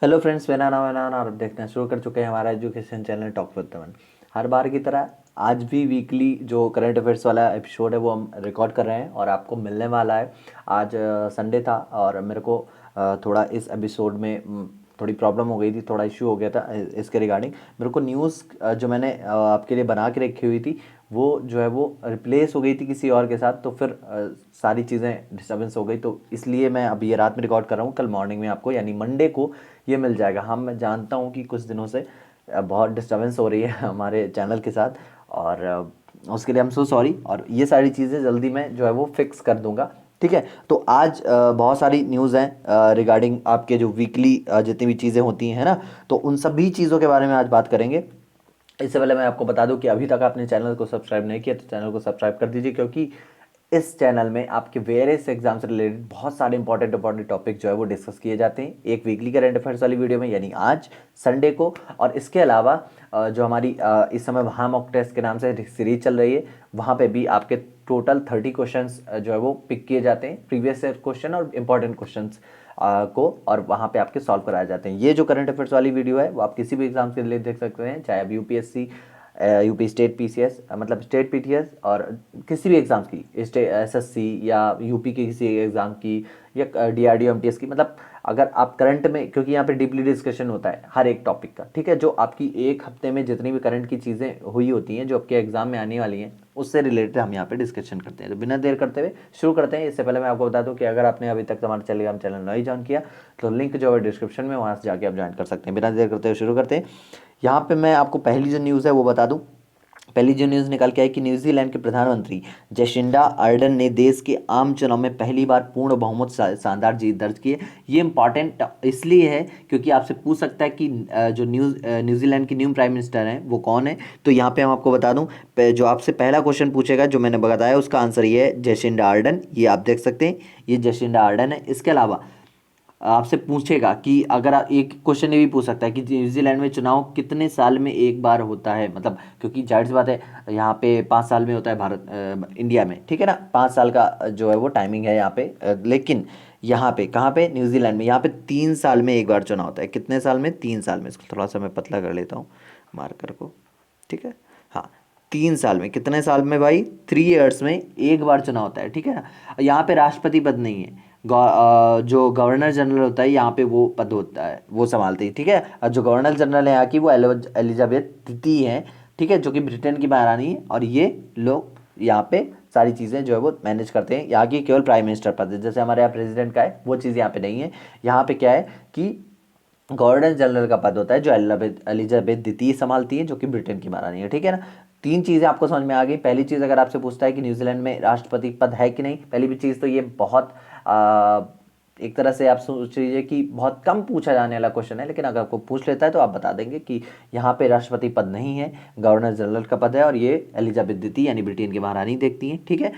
Hello friends, मेरा नाम है नान और आप देखना शुरू कर चुके हैं हमारा एजुकेशन चैनल टॉक विद तमन। हर बार की तरह आज भी वीकली जो करंट अफेयर्स वाला एपिसोड है वो हम रिकॉर्ड कर रहे हैं और आपको मिलने वाला है। आज संडे था और मेरे को थोड़ा इस एपिसोड में थोड़ी प्रॉब्लम हो गई थी, थोड़ा इश्यू हो गया था इसके रिगार्डिंग। मेरे को न्यूज़ जो मैंने आपके लिए बना के रखी हुई थी वो जो है वो रिप्लेस हो गई थी किसी और के साथ, तो फिर सारी चीज़ें डिस्टर्बेंस हो गई, तो इसलिए मैं अभी ये रात में रिकॉर्ड कर रहा हूँ। कल मॉर्निंग में आपको यानी मंडे को ये मिल जाएगा। हाँ, मैं जानता हूँ कि कुछ दिनों से बहुत डिस्टर्बेंस हो रही है हमारे चैनल के साथ और उसके लिए हम सो सॉरी, और ये सारी चीज़ें जल्दी मैं जो है वो फिक्स कर दूंगा। ठीक है, तो आज बहुत सारी न्यूज़ हैं रिगार्डिंग आपके जो वीकली जितनी भी चीज़ें होती हैं ना, तो उन सभी चीज़ों के बारे में आज बात करेंगे। इससे पहले मैं आपको बता दूं कि अभी तक आपने चैनल को सब्सक्राइब नहीं किया तो चैनल को सब्सक्राइब कर दीजिए, क्योंकि इस चैनल में आपके वेरियस एग्जाम से रिलेटेड बहुत सारे इंपॉर्टेंट टॉपिक जो है वो डिस्कस किए जाते हैं एक वीकली करंट अफेयर्स वाली वीडियो में, यानी आज संडे को। और इसके अलावा जो हमारी इस समय वहाँ मॉक टेस्ट के नाम से सीरीज चल रही है, वहाँ पे भी आपके टोटल 30 क्वेश्चंस जो है वो पिक किए जाते हैं, प्रीवियस ईयर क्वेश्चन और इंपॉर्टेंट क्वेश्चंस को, और वहाँ पे आपके सॉल्व कराए जाते हैं। ये जो करंट अफेयर्स वाली वीडियो है वो आप किसी भी एग्जाम के लिए देख सकते हैं, चाहे आप यूपीएससी, यूपी स्टेट पीसीएस मतलब स्टेट पीटीएस, और किसी भी एग्ज़ाम की स्टेट एसएससी या यूपी की किसी एग्ज़ाम की या डीआरडीओ एमटीएस की, मतलब अगर आप करंट में, क्योंकि यहाँ पे डीपली डिस्कशन होता है हर एक टॉपिक का। ठीक है, जो आपकी एक हफ्ते में जितनी भी करंट की चीज़ें हुई होती हैं जो आपके एग्जाम में आने वाली हैं उससे रिलेटेड हम यहाँ पे डिस्कशन करते हैं। तो बिना देर करते हुए शुरू करते हैं। इससे पहले मैं आपको बता दूं कि अगर आपने अभी तक हमारा टेलीग्राम चैनल नहीं ज्वाइन किया तो लिंक जो है डिस्क्रिप्शन में, वहाँ से जाके आप ज्वाइन कर सकते हैं। बिना देर करते हुए शुरू करते हैं। यहाँ पे मैं आपको पहली जो न्यूज़ है वो बता दूं। पहली जो न्यूज़ निकल के आई कि न्यूजीलैंड के प्रधानमंत्री जेसिंडा अर्डन ने देश के आम चुनाव में पहली बार पूर्ण बहुमत शानदार जीत दर्ज की है। ये इंपॉर्टेंट इसलिए है क्योंकि आपसे पूछ सकता है कि जो न्यूजीलैंड की न्यू प्राइम मिनिस्टर हैं वो कौन है। तो यहाँ पे हम आपको बता दूं, जो आपसे पहला क्वेश्चन पूछेगा जो मैंने बताया उसका आंसर ये है जेसिंडा अर्डन। ये आप देख सकते हैं, ये जेसिंडा अर्डन है। इसके अलावा आपसे पूछेगा कि अगर एक क्वेश्चन ये भी पूछ सकता है कि न्यूजीलैंड में चुनाव कितने साल में एक बार होता है, मतलब क्योंकि जाहिर सी बात है यहाँ पे 5 साल में होता है भारत इंडिया में, ठीक है ना, 5 साल का जो है वो टाइमिंग है यहाँ पे, लेकिन यहाँ पे कहाँ पे, न्यूजीलैंड में यहाँ पे 3 साल में एक बार चुनाव होता है। कितने साल में? 3 साल में। इसको थोड़ा सा मैं पतला कर लेता हूँ मार्कर को, ठीक है। हाँ, 3 साल में। कितने साल में भाई? 3 ईयर्स में एक बार चुनाव होता है, ठीक है ना। यहाँ पे राष्ट्रपति पद नहीं है, जो गवर्नर जनरल होता है यहाँ पे वो पद होता है, वो संभालते हैं, ठीक है। और जो गवर्नर जनरल है यहाँ की वो एलिजाबेथ द्वितीय है, ठीक है, जो कि ब्रिटेन की महारानी है। और ये लोग यहाँ पे सारी चीज़ें जो है वो मैनेज करते हैं। यहाँ की केवल प्राइम मिनिस्टर पद है, जैसे हमारे यहाँ प्रेसिडेंट का है, वो चीज़ यहाँ पे नहीं है। यहाँ पे क्या है कि गवर्नर जनरल का पद होता है जो एलिजाबेथ द्वितीय संभालती है, जो कि ब्रिटेन की महारानी है, ठीक है ना। तीन चीज़ें आपको समझ में आ गई। पहली चीज़, अगर आपसे पूछता है कि न्यूजीलैंड में राष्ट्रपति पद है कि नहीं, पहली भी चीज़ तो ये बहुत आ, एक तरह से आप सोच लीजिए कि बहुत कम पूछा जाने वाला क्वेश्चन है, लेकिन अगर आपको पूछ लेता है तो आप बता देंगे कि यहाँ पे राष्ट्रपति पद नहीं है, गवर्नर जनरल का पद है, और ये एलिजाबेथ द्वितीय यानी ब्रिटेन की महारानी देखती हैं, ठीक है।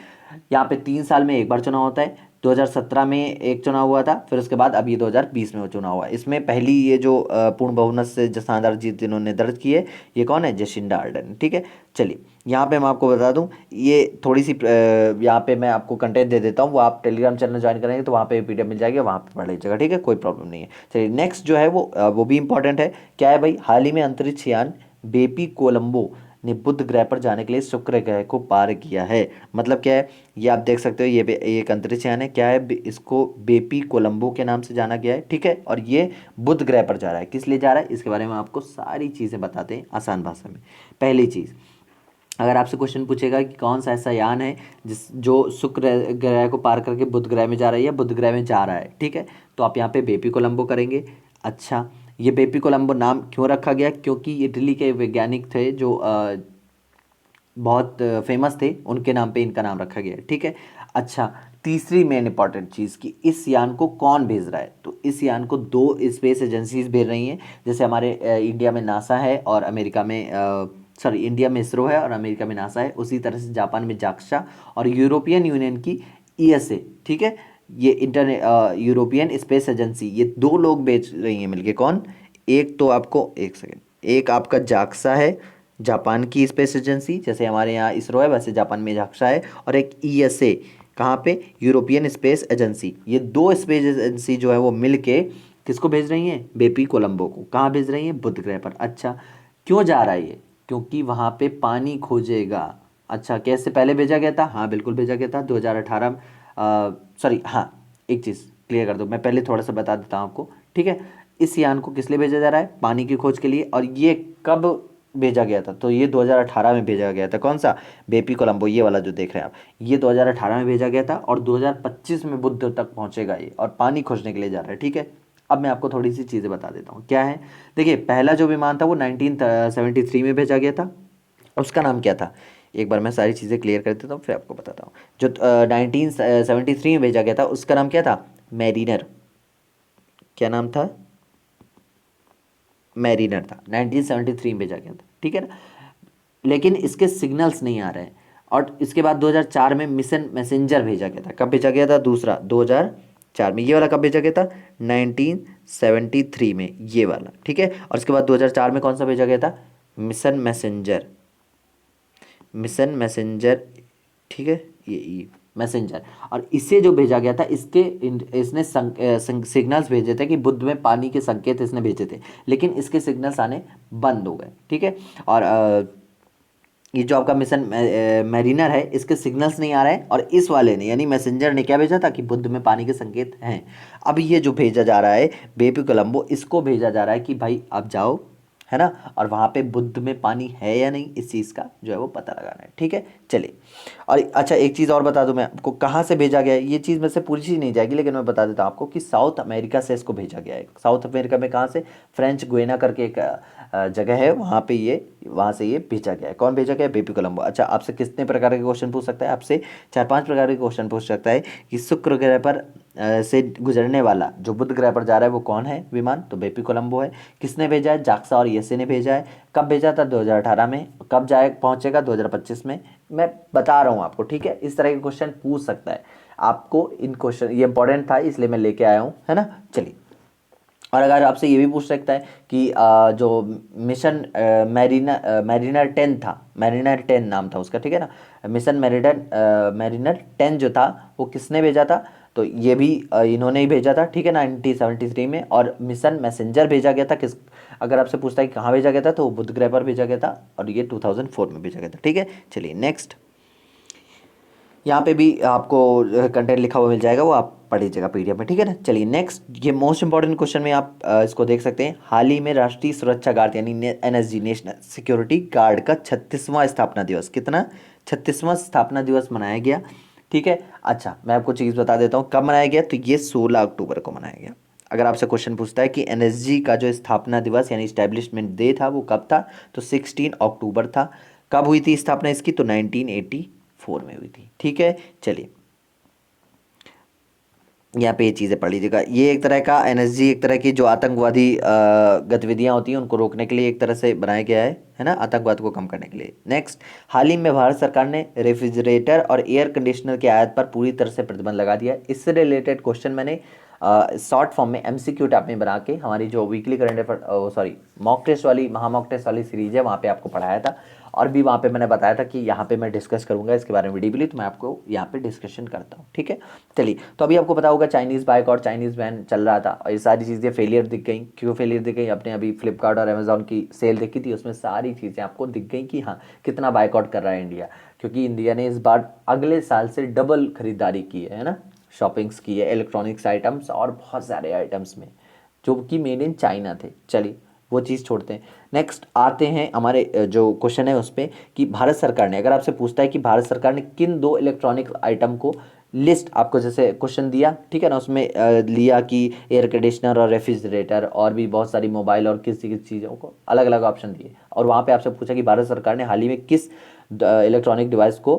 यहाँ पे 3 साल में एक बार चुनाव होता है। 2017 में एक चुनाव हुआ था, फिर उसके बाद अभी 2020 में वो चुनाव हुआ। इसमें पहली ये जो पूर्ण बहुमत से जो शानदार जीत इन्होंने दर्ज की है, ये कौन है? जेसिंडा अर्डन, ठीक है। चलिए, यहाँ पे मैं आपको बता दूं, ये थोड़ी सी यहाँ पे मैं आपको कंटेंट दे देता हूँ, वो आप टेलीग्राम चैनल ज्वाइन करेंगे तो वहाँ पे पीडीएफ मिल जाएगी, वहाँ पे पढ़ लीजिएगा, ठीक है, कोई प्रॉब्लम नहीं है। चलिए, नेक्स्ट जो है वो भी इंपॉर्टेंट है। क्या है भाई? हाल ही में अंतरिक्ष यान बेपी कोलंबो ने बुध ग्रह पर जाने के लिए शुक्र ग्रह को पार किया है। मतलब क्या है, ये आप देख सकते हो, ये एक अंतरिक्ष यान है। क्या है? इसको बेपी कोलंबो के नाम से जाना गया है, ठीक है। और ये बुध ग्रह पर जा रहा है। किस लिए जा रहा है इसके बारे में आपको सारी चीज़ें बताते हैं आसान भाषा में। पहली चीज़, अगर आपसे क्वेश्चन पूछेगा कि कौन सा ऐसा यान है जो शुक्र ग्रह को पार करके बुध ग्रह में जा रहा है या बुध ग्रह में जा रहा है, ठीक है, तो आप यहाँ पे बेपी कोलंबो करेंगे। अच्छा, ये बेपी कोलंबो नाम क्यों रखा गया? क्योंकि इटली के वैज्ञानिक थे जो बहुत फेमस थे, उनके नाम पे इनका नाम रखा गया है, ठीक है। अच्छा, तीसरी मेन इंपॉर्टेंट चीज़ कि इस यान को कौन भेज रहा है, तो इस यान को दो स्पेस एजेंसीज भेज रही हैं। जैसे हमारे इंडिया में नासा है और अमेरिका में सॉरी, इंडिया में इसरो है और अमेरिका में नासा है, उसी तरह से जापान में जाक्सा और यूरोपियन यूनियन की ईएसए, ठीक है। ये यूरोपियन स्पेस एजेंसी, ये दो लोग भेज रही हैं मिलके। कौन? एक तो आपको, एक सेकेंड, एक आपका जाक्सा है, जापान की स्पेस एजेंसी, जैसे हमारे यहाँ इसरो है वैसे जापान में जाक्सा है, और एक ईएसए, कहाँ पे? European space agency. ये दो स्पेस एजेंसी जो है वो मिल के किसको भेज रही हैं? बेपी कोलंबो को। कहाँ भेज रही हैं? बुध ग्रह पर। अच्छा, क्यों जा रहा है ये? क्योंकि वहाँ पे पानी खोजेगा। अच्छा, कैसे पहले भेजा गया था? हाँ बिल्कुल भेजा गया था 2018 सॉरी, हाँ एक चीज़ क्लियर कर दो, मैं पहले थोड़ा सा बता देता हूँ आपको, ठीक है। इस यान को किस लिए भेजा जा रहा है? पानी की खोज के लिए। और ये कब भेजा गया था? तो ये 2018 में भेजा गया था। कौन सा? बेपी कोलंबो, ये वाला जो देख रहे हैं आप, ये 2018 में भेजा गया था और 2025 में बुध तक पहुंचेगा ये, और पानी खोजने के लिए जा रहा है, ठीक है। अब मैं आपको थोड़ी सी चीज़ें बता देता हूँ क्या है। देखिए, पहला जो विमान था वो 1973 में भेजा गया था। उसका नाम क्या था? एक बार मैं सारी चीज़ें क्लियर कर देता हूँ फिर आपको बताता हूँ। जो 1973 में भेजा गया था उसका नाम क्या था? मैरिनर। क्या नाम था? मैरिनर था। 1973 में भेजा गया था, ठीक है ना। लेकिन इसके सिग्नल्स नहीं आ रहे हैं। और इसके बाद 2004 में मिशन मैसेंजर भेजा गया था। कब भेजा गया था? दूसरा 2004 में। ये वाला कब भेजा गया था? 1973 में, ये वाला, ठीक है। और इसके बाद 2004 में कौन सा भेजा गया था? Mission messenger. मिशन मैसेंजर, ठीक है, ये मैसेंजर। और इसे जो भेजा गया था, इसने सिग्नल्स भेजे थे कि बुध में पानी के संकेत इसने भेजे थे, लेकिन इसके सिग्नल्स आने बंद हो गए, ठीक है। और ये जो आपका मिशन मैरिनर है, इसके सिग्नल्स नहीं आ रहे हैं। और इस वाले ने यानी मैसेंजर ने क्या भेजा था? कि बुध में पानी के संकेत हैं। अब ये जो भेजा जा रहा है बेपी कोलंबो, इसको भेजा जा रहा है कि भाई आप जाओ, है ना, और वहाँ पे बुध में पानी है या नहीं, इस चीज़ का जो है वो पता लगाना है, ठीक है। चलिए, और अच्छा एक चीज़ और बता दूं मैं आपको, कहाँ से भेजा गया है। ये चीज़ में से पूरी चीज़ नहीं जाएगी, लेकिन मैं बता देता हूँ आपको कि साउथ अमेरिका से इसको भेजा गया है। साउथ अमेरिका में कहाँ से? फ्रेंच गुयाना करके एक जगह है, वहाँ पे ये, वहाँ से ये भेजा गया है। कौन भेजा गया है? बेपी कोलंबो। अच्छा, आपसे कितने प्रकार के क्वेश्चन पूछ सकता है? आपसे 4-5 प्रकार के क्वेश्चन पूछ सकता है कि शुक्र ग्रह पर से गुजरने वाला जो बुध ग्रह पर जा रहा है वो कौन है विमान? तो बेपी कोलंबो है। किसने भेजा है? जाक्सा और येसे ने भेजा है। कब भेजा था? 2018 में। कब जाए पहुंचेगा? 2025 में। मैं बता रहा हूँ आपको, ठीक है। इस तरह के क्वेश्चन पूछ सकता है आपको। इन क्वेश्चन ये इंपॉर्टेंट था इसलिए मैं लेके आया हूँ, है ना। चलिए, और अगर आपसे ये भी पूछ सकता है कि जो मिशन मैरिनर 10 था, मैरिनर 10 नाम था उसका, ठीक है ना। मिशन मैरिनर 10 जो था वो किसने भेजा था? तो ये भी इन्होंने ही भेजा था, ठीक है ना, 1973 में। और मिशन मैसेंजर भेजा गया था किस, अगर आपसे पूछता है कि कहाँ भेजा गया था, तो वो बुध ग्रह पर भेजा गया था, और ये 2004 में भेजा गया था, ठीक है। चलिए नेक्स्ट, यहाँ पे भी आपको कंटेंट लिखा हुआ मिल जाएगा, वो आप पढ़ लीजिएगा पीडीएफ में, ठीक है ना। चलिए नेक्स्ट, ये मोस्ट इंपॉर्टेंट क्वेश्चन में आप इसको देख सकते हैं। हाल ही में राष्ट्रीय सुरक्षा गार्ड यानी एनएसजी, नेशनल सिक्योरिटी गार्ड का 36वां स्थापना दिवस, कितना? 36वां स्थापना दिवस मनाया गया, ठीक है। अच्छा, मैं आपको चीज़ बता देता हूँ कब मनाया गया। तो ये 16 अक्टूबर को मनाया गया। अगर आपसे क्वेश्चन पूछता है कि एनएसजी का जो स्थापना दिवस यानी इस्टेब्लिशमेंट डे था वो कब था, तो 16 अक्टूबर था। कब हुई थी स्थापना इसकी? तो 1984 में हुई थी, ठीक है। चलिए, यहाँ पे ये चीज़ें पढ़ लीजिएगा। ये एक तरह का एनएसजी, एक तरह की जो आतंकवादी गतिविधियाँ होती हैं उनको रोकने के लिए एक तरह से बनाया गया है ना, आतंकवाद को कम करने के लिए। नेक्स्ट, हाल ही में भारत सरकार ने रेफ्रिजरेटर और एयर कंडीशनर के आयात पर पूरी तरह से प्रतिबंध लगा दिया है। इससे रिलेटेड क्वेश्चन मैंने शॉर्ट फॉर्म में एमसीक्यू टाइप में बना के हमारी जो weekly current affair sorry mock test वाली महामॉक टेस्ट वाली सीरीज है वहाँ पे आपको पढ़ाया था। और भी वहाँ पे मैंने बताया था कि यहाँ पे मैं डिस्कस करूँगा इसके बारे में वीडियोली, तो मैं आपको यहाँ पे डिस्कशन करता हूँ, ठीक है। चलिए, तो अभी आपको पता होगा चाइनीज़ बाइकआउट, चाइनीज़ बैन चल रहा था, और ये सारी चीज़ें फेलियर दिख गई। क्यों फेलियर दिख गई? अपने अभी फ्लिपकार्ट और अमेजोन की सेल देखी थी, उसमें सारी चीज़ें आपको दिख गई कि हाँ कितना बाइकआउट कर रहा है इंडिया। क्योंकि इंडिया ने इस बार अगले साल से डबल खरीदारी की है ना, शॉपिंग्स की है इलेक्ट्रॉनिक्स आइटम्स और बहुत सारे आइटम्स में जो कि मेड इन चाइना थे। चलिए, वो चीज़ छोड़ते हैं। नेक्स्ट आते हैं हमारे जो क्वेश्चन है उस पर कि भारत सरकार ने, अगर आपसे पूछता है कि भारत सरकार ने किन 2 इलेक्ट्रॉनिक आइटम को लिस्ट, आपको जैसे क्वेश्चन दिया, ठीक है ना, उसमें लिया कि एयर कंडीशनर और रेफ्रिजरेटर और भी बहुत सारी मोबाइल और किसी किसी चीज़ों को अलग अलग ऑप्शन दिए, और वहाँ पे आपसे पूछा कि भारत सरकार ने हाल ही में किस इलेक्ट्रॉनिक डिवाइस को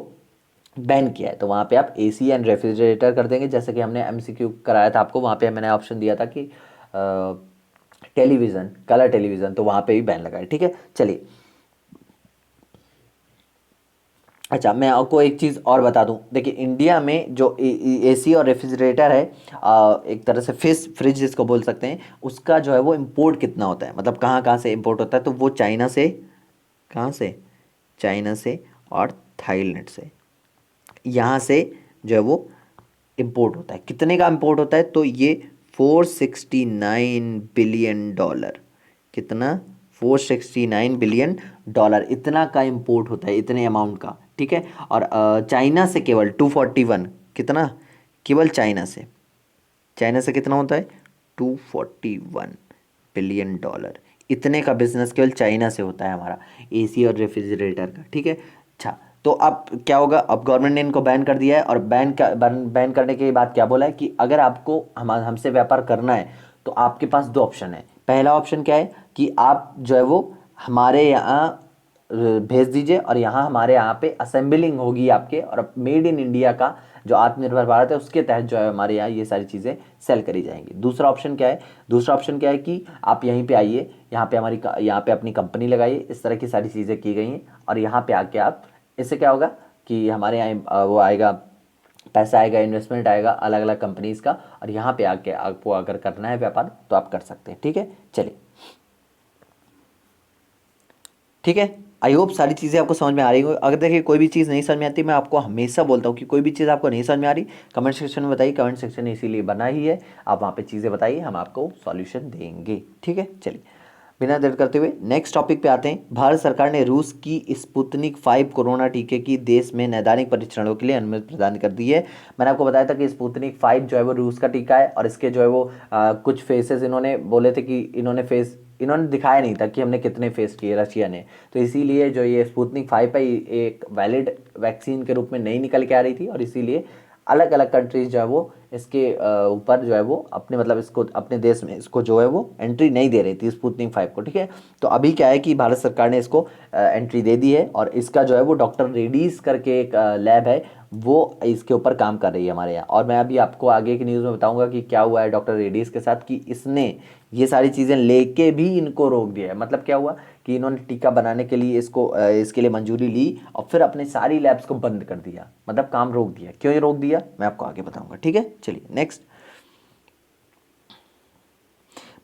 बैन किया है, तो वहाँ पे आप एसी एंड रेफ्रिजरेटर कर देंगे। जैसे कि हमने एमसीक्यू कराया था आपको, वहाँ पे मैंने ऑप्शन दिया था कि टेलीविज़न, कलर टेलीविज़न, तो वहाँ पे भी बैन लगा है, ठीक है। चलिए, अच्छा मैं आपको एक चीज़ और बता दूं, देखिए इंडिया में जो एसी और रेफ्रिजरेटर है, एक तरह से फ्रिज जिसको बोल सकते हैं, उसका जो है वो इंपोर्ट कितना होता है, मतलब कहाँ कहाँ से इंपोर्ट होता है, तो वो चाइना से, कहाँ से? चाइना से और थाईलैंड से, यहाँ से जो है वो इंपोर्ट होता है। कितने का इंपोर्ट होता है? तो ये $469 बिलियन। कितना? $469 बिलियन, इतना का इंपोर्ट होता है, इतने अमाउंट का, ठीक है। और चाइना से केवल 241, कितना? केवल चाइना से कितना होता है? $241 बिलियन, इतने का बिजनेस केवल चाइना से होता है हमारा, एसी और रेफ्रिजरेटर का, ठीक है। अच्छा, तो अब क्या होगा? अब गवर्नमेंट ने इनको बैन कर दिया है, और बैन करने के बाद क्या बोला है कि अगर आपको हमसे व्यापार करना है तो आपके पास दो ऑप्शन है। पहला ऑप्शन क्या है कि आप जो है वो हमारे यहाँ भेज दीजिए, और यहाँ हमारे यहाँ पे असेंबलिंग होगी आपके, और मेड इन इंडिया का जो आत्मनिर्भर भारत है उसके तहत जो है हमारे यहाँ ये सारी चीज़ें सेल करी जाएंगी। दूसरा ऑप्शन क्या है? दूसरा ऑप्शन क्या है कि आप यहीं पे आइए, यहाँ पे यहाँ पे अपनी कंपनी लगाइए, इस तरह की सारी चीज़ें की गई हैं, और यहाँ पे आके आप, इससे क्या होगा कि हमारे यहाँ वो आएगा, पैसा आएगा, इन्वेस्टमेंट आएगा अलग अलग कंपनीज़ का, और यहाँ पे आके आपको अगर करना है व्यापार तो आप कर सकते हैं, ठीक है। चलिए, ठीक है। आई होप सारी चीज़ें आपको समझ में आ रही हो। अगर देखिए कोई भी चीज़ नहीं समझ में आती, मैं आपको हमेशा बोलता हूँ कि कोई भी चीज़ आपको नहीं समझ में आ रही, कमेंट सेक्शन में बताइए। कमेंट सेक्शन इसीलिए बना ही है, आप वहाँ पे चीज़ें बताइए, हम आपको सॉल्यूशन देंगे, ठीक है। चलिए, बिना देर करते हुए नेक्स्ट टॉपिक पे आते हैं। भारत सरकार ने रूस की स्पुतनिक 5 कोरोना टीके की देश में नैदानिक परीक्षणों के लिए अनुमति प्रदान कर दी है। मैंने आपको बताया था कि स्पुतनिक 5 जो है वो रूस का टीका है, और इसके जो है वो कुछ फेसेस इन्होंने बोले थे कि इन्होंने दिखाया नहीं था कि हमने कितने फेस किए रशिया ने, तो इसीलिए जो ये स्पुतनिक 5 है एक वैलिड वैक्सीन के रूप में नहीं निकल के आ रही थी, और इसीलिए अलग अलग कंट्रीज जो है वो इसके ऊपर जो है वो अपने मतलब इसको अपने देश में इसको जो है वो एंट्री नहीं दे रही थी स्पुतनिक 5 को, ठीक है। तो अभी क्या है कि भारत सरकार ने इसको एंट्री दे दी है, और इसका जो है वो डॉक्टर रेड्डीज करके एक लैब है, वो इसके ऊपर काम कर रही है हमारे यहाँ। और मैं अभी आपको आगे की न्यूज़ में बताऊंगा कि क्या हुआ है डॉक्टर रेड्डीज के साथ, कि इसने ये सारी चीज़ें लेके भी इनको रोक दिया है। मतलब क्या हुआ कि इन्होंने टीका बनाने के लिए इसके लिए मंजूरी ली, और फिर अपने सारी लैब्स को बंद कर दिया, मतलब काम रोक दिया। क्यों ये रोक दिया मैं आपको आगे बताऊंगा, ठीक है। चलिए नेक्स्ट,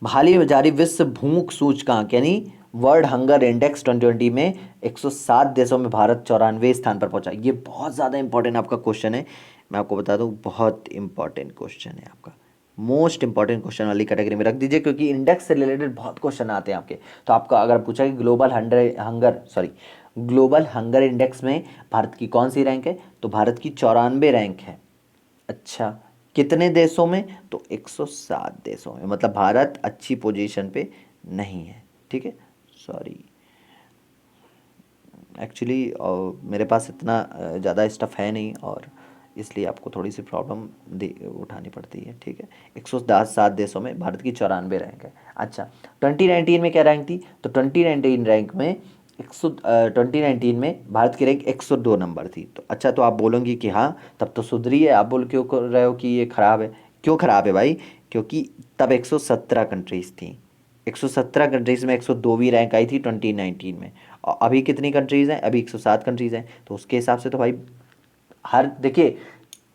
हाल ही में जारी विश्व भूख सूचकांक यानी वर्ल्ड हंगर इंडेक्स 2020 में 107 देशों में भारत 94 स्थान पर पहुंचा। ये बहुत ज़्यादा इंपॉर्टेंट आपका क्वेश्चन है, मैं आपको बता दूं, बहुत इंपॉर्टेंट क्वेश्चन है आपका, मोस्ट इंपॉर्टेंट क्वेश्चन वाली कैटेगरी में रख दीजिए, क्योंकि इंडेक्स से रिलेटेड बहुत क्वेश्चन आते हैं आपके। तो आपका अगर पूछा कि ग्लोबल हंगर इंडेक्स में भारत की कौन सी रैंक है, तो भारत की 94 रैंक है। अच्छा, कितने देशों में? तो 107 देशों में, मतलब भारत अच्छी पोजीशन पे नहीं है, ठीक है। सॉरी, एक्चुअली मेरे पास इतना ज़्यादा स्टफ़ है नहीं, और इसलिए आपको थोड़ी सी प्रॉब्लम उठानी पड़ती है, ठीक है। 107 देशों में भारत की 94 रैंक है। अच्छा, 2019 में क्या रैंक थी? तो 2019 रैंक में 2019 में भारत की रैंक 102 नंबर थी। तो अच्छा, तो आप बोलोगे कि हाँ तब तो सुधरी है, आप बोल क्यों कर रहे हो कि ये ख़राब है? क्यों ख़राब है भाई? क्योंकि तब 117 कंट्रीज़ थी, 117 कंट्रीज़ में 102वीं रैंक आई थी 2019 में, और अभी कितनी कंट्रीज़ हैं? अभी 107 कंट्रीज़ हैं। तो उसके हिसाब से तो भाई हर, देखिए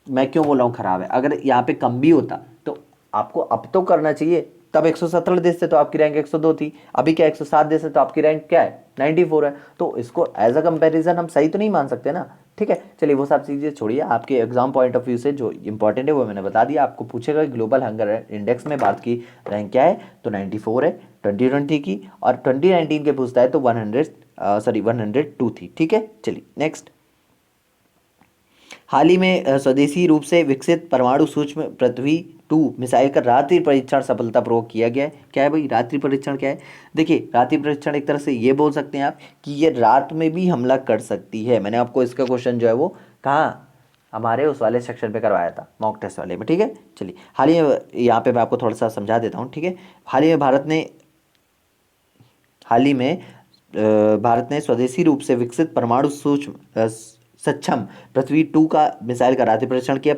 मैं क्यों बोल रहा हूँ ख़राब है, अगर यहाँ पे कम भी होता तो आपको अब तो करना चाहिए। तब 117 देश थे तो आपकी रैंक 102 थी, अभी क्या 107 देश है तो आपकी रैंक क्या है? 94 है। तो इसको एज अ कंपैरिजन हम सही तो नहीं मान सकते ना, ठीक है। चलिए वो सब चीज़ें छोड़िए, आपके एग्जाम पॉइंट ऑफ व्यू से जो इंपॉर्टेंट है वो मैंने बता दिया। आपको पूछेगा ग्लोबल हंगर इंडेक्स में भारत की रैंक क्या है, तो 94 है 2020 की, और 2019 के पूछता है तो 102 थी, ठीक है। चलिए नेक्स्ट, हाल ही में स्वदेशी रूप से विकसित परमाणु सूक्ष्म पृथ्वी 2 मिसाइल का रात्रि परीक्षण सफलतापूर्वक किया गया है। क्या है भाई रात्रि परीक्षण? क्या है? देखिए, रात्रि परीक्षण एक तरह से ये बोल सकते हैं आप कि ये रात में भी हमला कर सकती है। मैंने आपको इसका क्वेश्चन जो है वो कहाँ, हमारे उस वाले सेक्शन पे करवाया था, मॉक टेस्ट वाले में, ठीक है। चलिए, हाल ही में यहाँ पे मैं आपको थोड़ा सा समझा देता हूँ, ठीक है। भारत ने स्वदेशी रूप से विकसित परमाणु सूक्ष्म सक्षम पृथ्वी 2 का मिसाइल का रात्रि परीक्षण किया।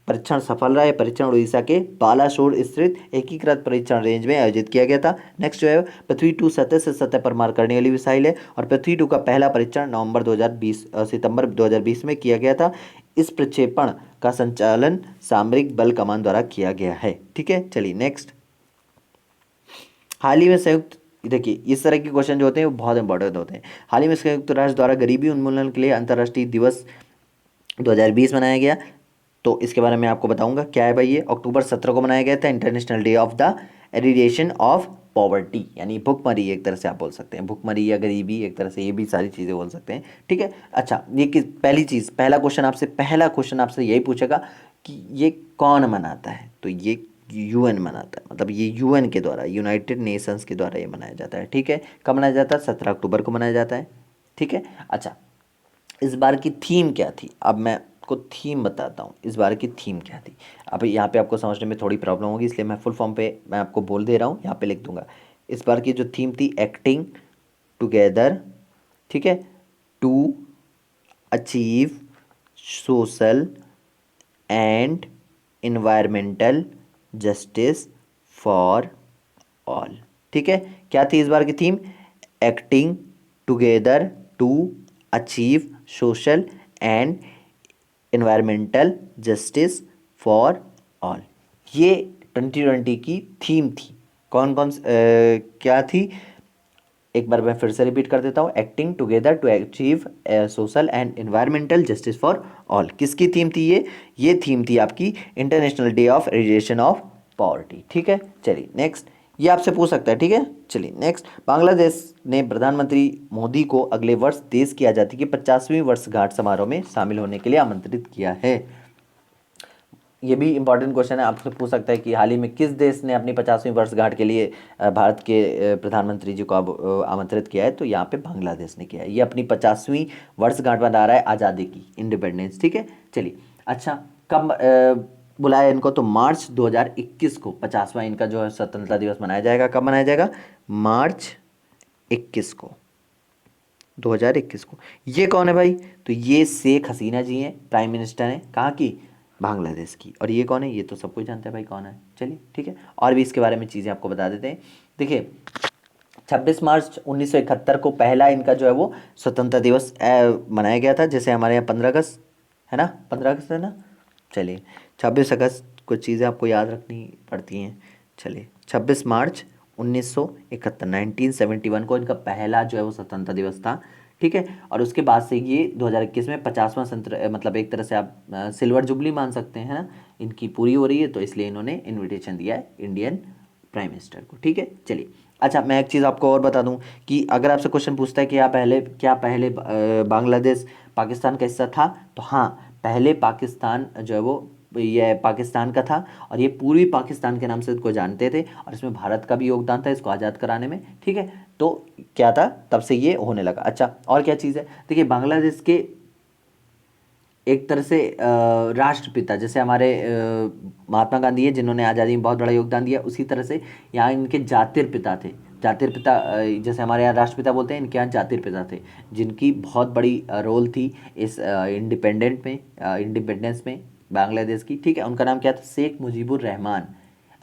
परीक्षण सफल रहा है। परीक्षण उड़ीसा के बालासोर स्थित एकीकृत परीक्षण रेंज में आयोजित किया गया था। नेक्स्ट जो है पृथ्वी 2 सतह से सतह पर मार करने वाली मिसाइल है, और पृथ्वी 2 का पहला परीक्षण सितंबर 2020 में किया गया था। इस प्रक्षेपण का संचालन सामरिक बल कमान द्वारा किया गया है, ठीक है। चलिए नेक्स्ट, हाल ही में संयुक्त, देखिए इस तरह के क्वेश्चन जो होते हैं वो बहुत इंपॉर्टेंट होते हैं। हाल ही में संयुक्त राष्ट्र द्वारा गरीबी उन्मूलन के लिए अंतर्राष्ट्रीय दिवस 2020 मनाया गया। तो इसके बारे में आपको बताऊंगा क्या है भाई। ये अक्टूबर 17 को मनाया गया था international day of the eradication of poverty, यानी भुखमरी एक तरह से आप बोल सकते हैं, भुखमरी या गरीबी एक तरह से, ये भी सारी चीज़ें बोल सकते हैं, ठीक है। अच्छा, ये किस पहली चीज़, पहला क्वेश्चन आपसे यही पूछेगा कि ये कौन मनाता है, तो ये यूएन मनाता है, मतलब ये यूएन के द्वारा, यूनाइटेड नेशंस के द्वारा ये मनाया जाता है, ठीक है। कब मनाया जाता है? 17 अक्टूबर को मनाया जाता है, ठीक है। अच्छा, इस बार की थीम क्या थी? अब मैं आपको थीम बताता हूँ, इस बार की थीम क्या थी। अब यहाँ पे आपको समझने में थोड़ी प्रॉब्लम होगी, इसलिए मैं फुल फॉर्म पे मैं आपको बोल दे रहा हूँ, यहाँ पे लिख दूंगा। इस बार की जो थीम थी, एक्टिंग टुगेदर, ठीक है, to achieve social and environmental justice for all, ठीक है। क्या थी इस बार की थीम? Acting together to achieve social and environmental justice for all, ये 2020 की थीम थी। कौन कौन क्या थी? एक बार मैं फिर से रिपीट कर देता हूँ, acting together to achieve social and environmental justice for all. किसकी थीम थी ये थीम थी आपकी international day of eradication of poverty, ठीक है। चलिए नेक्स्ट, ये आपसे पूछ सकता है, ठीक है। चलिए नेक्स्ट, बांग्लादेश ने प्रधानमंत्री मोदी को अगले वर्ष देश की आज़ादी की 50वीं वर्षगांठ समारोह में शामिल होने के लिए आमंत्रित किया है। ये भी इंपॉर्टेंट क्वेश्चन है, आपसे पूछ सकता है कि हाल ही में किस देश ने अपनी 50वीं वर्षगांठ के लिए भारत के प्रधानमंत्री जी को आमंत्रित किया है, तो यहाँ पे बांग्लादेश ने किया है। ये अपनी 50वीं वर्षगांठ मना रहा है आज़ादी की, इंडिपेंडेंस, ठीक है। चलिए, अच्छा, कब बुलाया इनको? तो मार्च 2021 को 50वां इनका जो है स्वतंत्रता दिवस मनाया जाएगा। कब मनाया जाएगा? मार्च 21 को, 2021 को। ये कौन है भाई? तो ये शेख हसीना जी हैं, प्राइम मिनिस्टर हैं, कहाँ की? बांग्लादेश की। और ये कौन है? ये तो सब कोई जानता है भाई कौन है। चलिए ठीक है, और भी इसके बारे में चीज़ें आपको बता देते हैं। देखिए, 26 मार्च 1971 को पहला इनका जो है वो स्वतंत्रता दिवस मनाया गया था, जैसे हमारे यहाँ 15 अगस्त है ना, 15 अगस्त है ना। चलिए, 26 अगस्त कुछ चीज़ें आपको याद रखनी पड़ती हैं। चलिए, 26 मार्च 1971, 1971 को इनका पहला जो है वो स्वतंत्रता दिवस था, ठीक है। और उसके बाद से ये 2021 में 50वां मतलब एक तरह से आप सिल्वर जुबली मान सकते हैं ना, इनकी पूरी हो रही है, तो इसलिए इन्होंने इनविटेशन दिया है इंडियन प्राइम मिनिस्टर को, ठीक है। चलिए, अच्छा, मैं एक चीज़ आपको और बता दूं कि अगर आपसे क्वेश्चन पूछता है कि क्या पहले बांग्लादेश पाकिस्तान का हिस्सा था, तो हाँ, पहले पाकिस्तान जो है वो ये पाकिस्तान का था, और ये पूर्वी पाकिस्तान के नाम से इसको जानते थे, और इसमें भारत का भी योगदान था इसको आज़ाद कराने में, ठीक है। तो क्या था, तब से ये होने लगा। अच्छा, और क्या चीज़ है? देखिए, बांग्लादेश के एक तरह से राष्ट्रपिता, जैसे हमारे महात्मा गांधी है जिन्होंने आज़ादी में बहुत बड़ा योगदान दिया, उसी तरह से यहाँ इनके जातिर पिता थे। जातिर पिता जैसे हमारे यहाँ राष्ट्रपिता बोलते हैं, इनके यहाँ जातिर पिता थे, जिनकी बहुत बड़ी रोल थी इस इंडिपेंडेंस में बांग्लादेश की, ठीक है। उनका नाम क्या था? शेख मुजीबुर रहमान।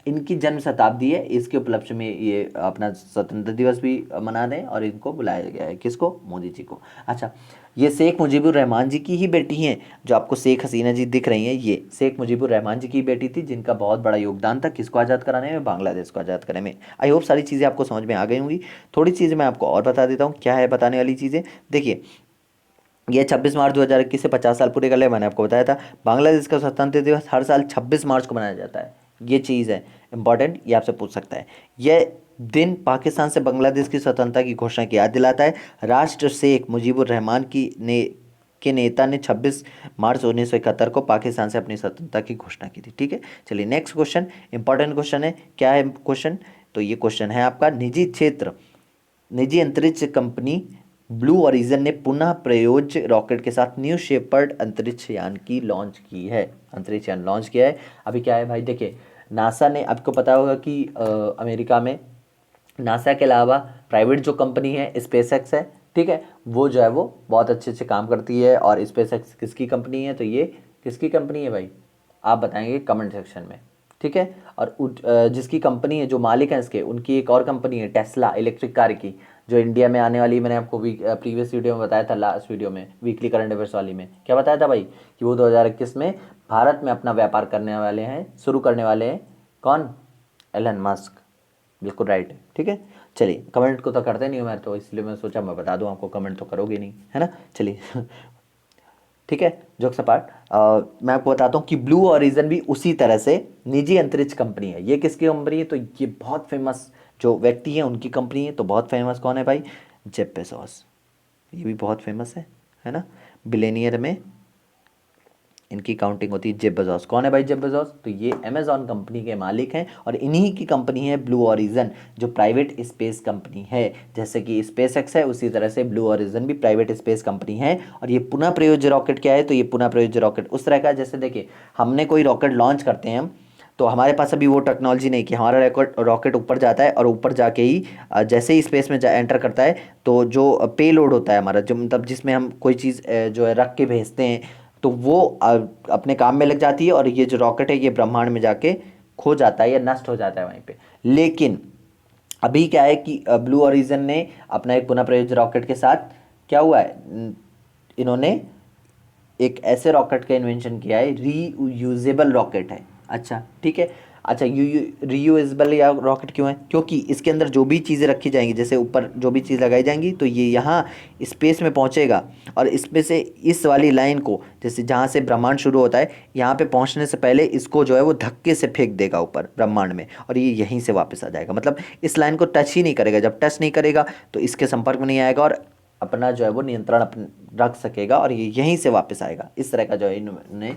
इनकी जन्म शताब्दी है, इसके उपलक्ष्य में ये अपना स्वतंत्रता दिवस भी मना रहे हैं, और इनको बुलाया गया है, किसको? मोदी जी को। अच्छा, ये शेख मुजीबुर रहमान जी की ही बेटी हैं, जो आपको शेख हसीना जी दिख रही हैं, ये शेख मुजीबुर रहमान जी की बेटी थी, जिनका बहुत बड़ा योगदान था किसको आज़ाद कराने में? बांग्लादेश को आज़ाद कराने में। आई होप सारी चीज़ें आपको समझ में आ गई होंगी। थोड़ी चीज़ें मैं आपको और बता देता हूँ, क्या है बताने वाली चीज़ें। देखिए, ये 26 मार्च 2021 से 50 साल पूरे कर ले, मैंने आपको बताया था। बांग्लादेश का स्वतंत्रता दिवस हर साल 26 मार्च को मनाया जाता है, ये चीज़ है इंपॉर्टेंट, ये आपसे पूछ सकता है। यह दिन पाकिस्तान से बांग्लादेश की स्वतंत्रता की घोषणा की याद दिलाता है। राष्ट्र शेख मुजीबुर रहमान के नेता ने 26 मार्च 1971 को पाकिस्तान से अपनी स्वतंत्रता की घोषणा की थी, ठीक है। चलिए नेक्स्ट क्वेश्चन, इंपॉर्टेंट क्वेश्चन है। क्या है क्वेश्चन? तो ये क्वेश्चन है आपका, निजी अंतरिक्ष कंपनी ब्लू ओरिजिन ने पुनः प्रयोज्य रॉकेट के साथ न्यू शेपर्ड अंतरिक्ष यान की लॉन्च की है, अंतरिक्ष यान लॉन्च किया है। अभी क्या है भाई, देखिए, नासा ने, आपको पता होगा कि अमेरिका में नासा के अलावा प्राइवेट जो कंपनी है स्पेसएक्स है, ठीक है, वो जो है वो बहुत अच्छे अच्छे काम करती है। और स्पेसएक्स किसकी कंपनी है? तो ये किसकी कंपनी है भाई, आप बताएंगे कमेंट सेक्शन में, ठीक है। और जिसकी कंपनी है, जो मालिक है इसके, उनकी एक और कंपनी है टेस्ला, इलेक्ट्रिक कार की, जो इंडिया में आने वाली, मैंने आपको प्रीवियस वीडियो में बताया था, लास्ट वीडियो में वीकली करंट अफेयर्स वाली में क्या बताया था भाई, कि वो 2021 में भारत में अपना व्यापार करने वाले हैं, शुरू करने वाले हैं। कौन? एलन मस्क, बिल्कुल राइट है, ठीक है। चलिए, कमेंट को तो करते नहीं हो मैं, तो इसलिए मैं सोचा मैं बता दूं आपको, कमेंट तो करोगे नहीं, है ना। चलिए ठीक है, जोक्स अपार्ट, मैं आपको बताता हूँ कि ब्लू ओरिजिन भी उसी तरह से निजी अंतरिक्ष कंपनी है। ये किसकी कंपनी है? तो ये बहुत फेमस जो व्यक्ति है उनकी कंपनी है। तो बहुत फेमस कौन है भाई? Jeff Bezos. ये भी बहुत फेमस है ना, बिलेनियर में इनकी काउंटिंग होती है। जेफ बेजोस कौन है भाई? जेफ बेजोस तो ये अमेजॉन कंपनी के मालिक हैं और इन्हीं की कंपनी है ब्लू ओरिजिन जो प्राइवेट स्पेस कंपनी है। जैसे कि स्पेस एक्स है उसी तरह से ब्लू ओरिजिन भी प्राइवेट स्पेस कंपनी है। और ये पुनः प्रयोज्य रॉकेट क्या है? तो ये पुनः प्रयोज्य रॉकेट उस तरह का, जैसे देखिए हमने कोई रॉकेट लॉन्च करते हैं हम, तो हमारे पास अभी वो टेक्नोलॉजी नहीं कि हमारा रॉकेट ऊपर जाता है और ऊपर जाके ही जैसे ही स्पेस में एंटर करता है तो जो पे लोड होता है हमारा, जो मतलब जिसमें हम कोई चीज़ जो है रख के भेजते हैं, तो वो अपने काम में लग जाती है और ये जो रॉकेट है ये ब्रह्मांड में जाके खो जाता है या नष्ट हो जाता है वहीं पे। लेकिन अभी क्या है कि ब्लू ओरिजिन ने अपना एक पुनः प्रयोज्य रॉकेट के साथ क्या हुआ है, इन्होंने एक ऐसे रॉकेट का इन्वेंशन किया है, रीयूजेबल रॉकेट है। अच्छा ठीक है, अच्छा यू रीयूजेबल या रॉकेट क्यों है? क्योंकि इसके अंदर जो भी चीज़ें रखी जाएंगी, जैसे ऊपर जो भी चीज़ लगाई जाएंगी तो ये यहाँ स्पेस में पहुँचेगा और इसमें से इस वाली लाइन को, जैसे जहाँ से ब्रह्मांड शुरू होता है यहाँ पे पहुँचने से पहले इसको जो है वो धक्के से फेंक देगा ऊपर ब्रह्मांड में और ये यहीं से वापस आ जाएगा। मतलब इस लाइन को टच ही नहीं करेगा। जब टच नहीं करेगा तो इसके संपर्क में नहीं आएगा और अपना जो है वो नियंत्रण रख सकेगा और ये यहीं से वापस आएगा। इस तरह का जो है इन्होंने,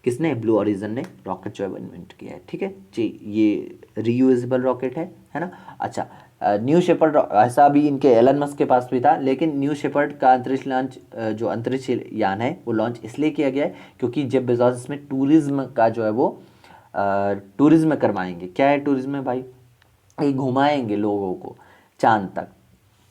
किसने? ब्लू ओरिजिन ने रॉकेट जो है वो इन्वेंट किया है। ठीक है जी, ये रीयूजेबल रॉकेट है ना। अच्छा, न्यू शेपर्ड ऐसा भी इनके एलन मस्क के पास भी था, लेकिन न्यू शेपर्ड का अंतरिक्ष लॉन्च जो अंतरिक्ष यान है वो लॉन्च इसलिए किया गया है क्योंकि जेफ बेजोस इसमें टूरिज्म का जो है वो टूरिज्म करवाएंगे। क्या है टूरिज्म में भाई? ये घुमाएंगे लोगों को चांद तक।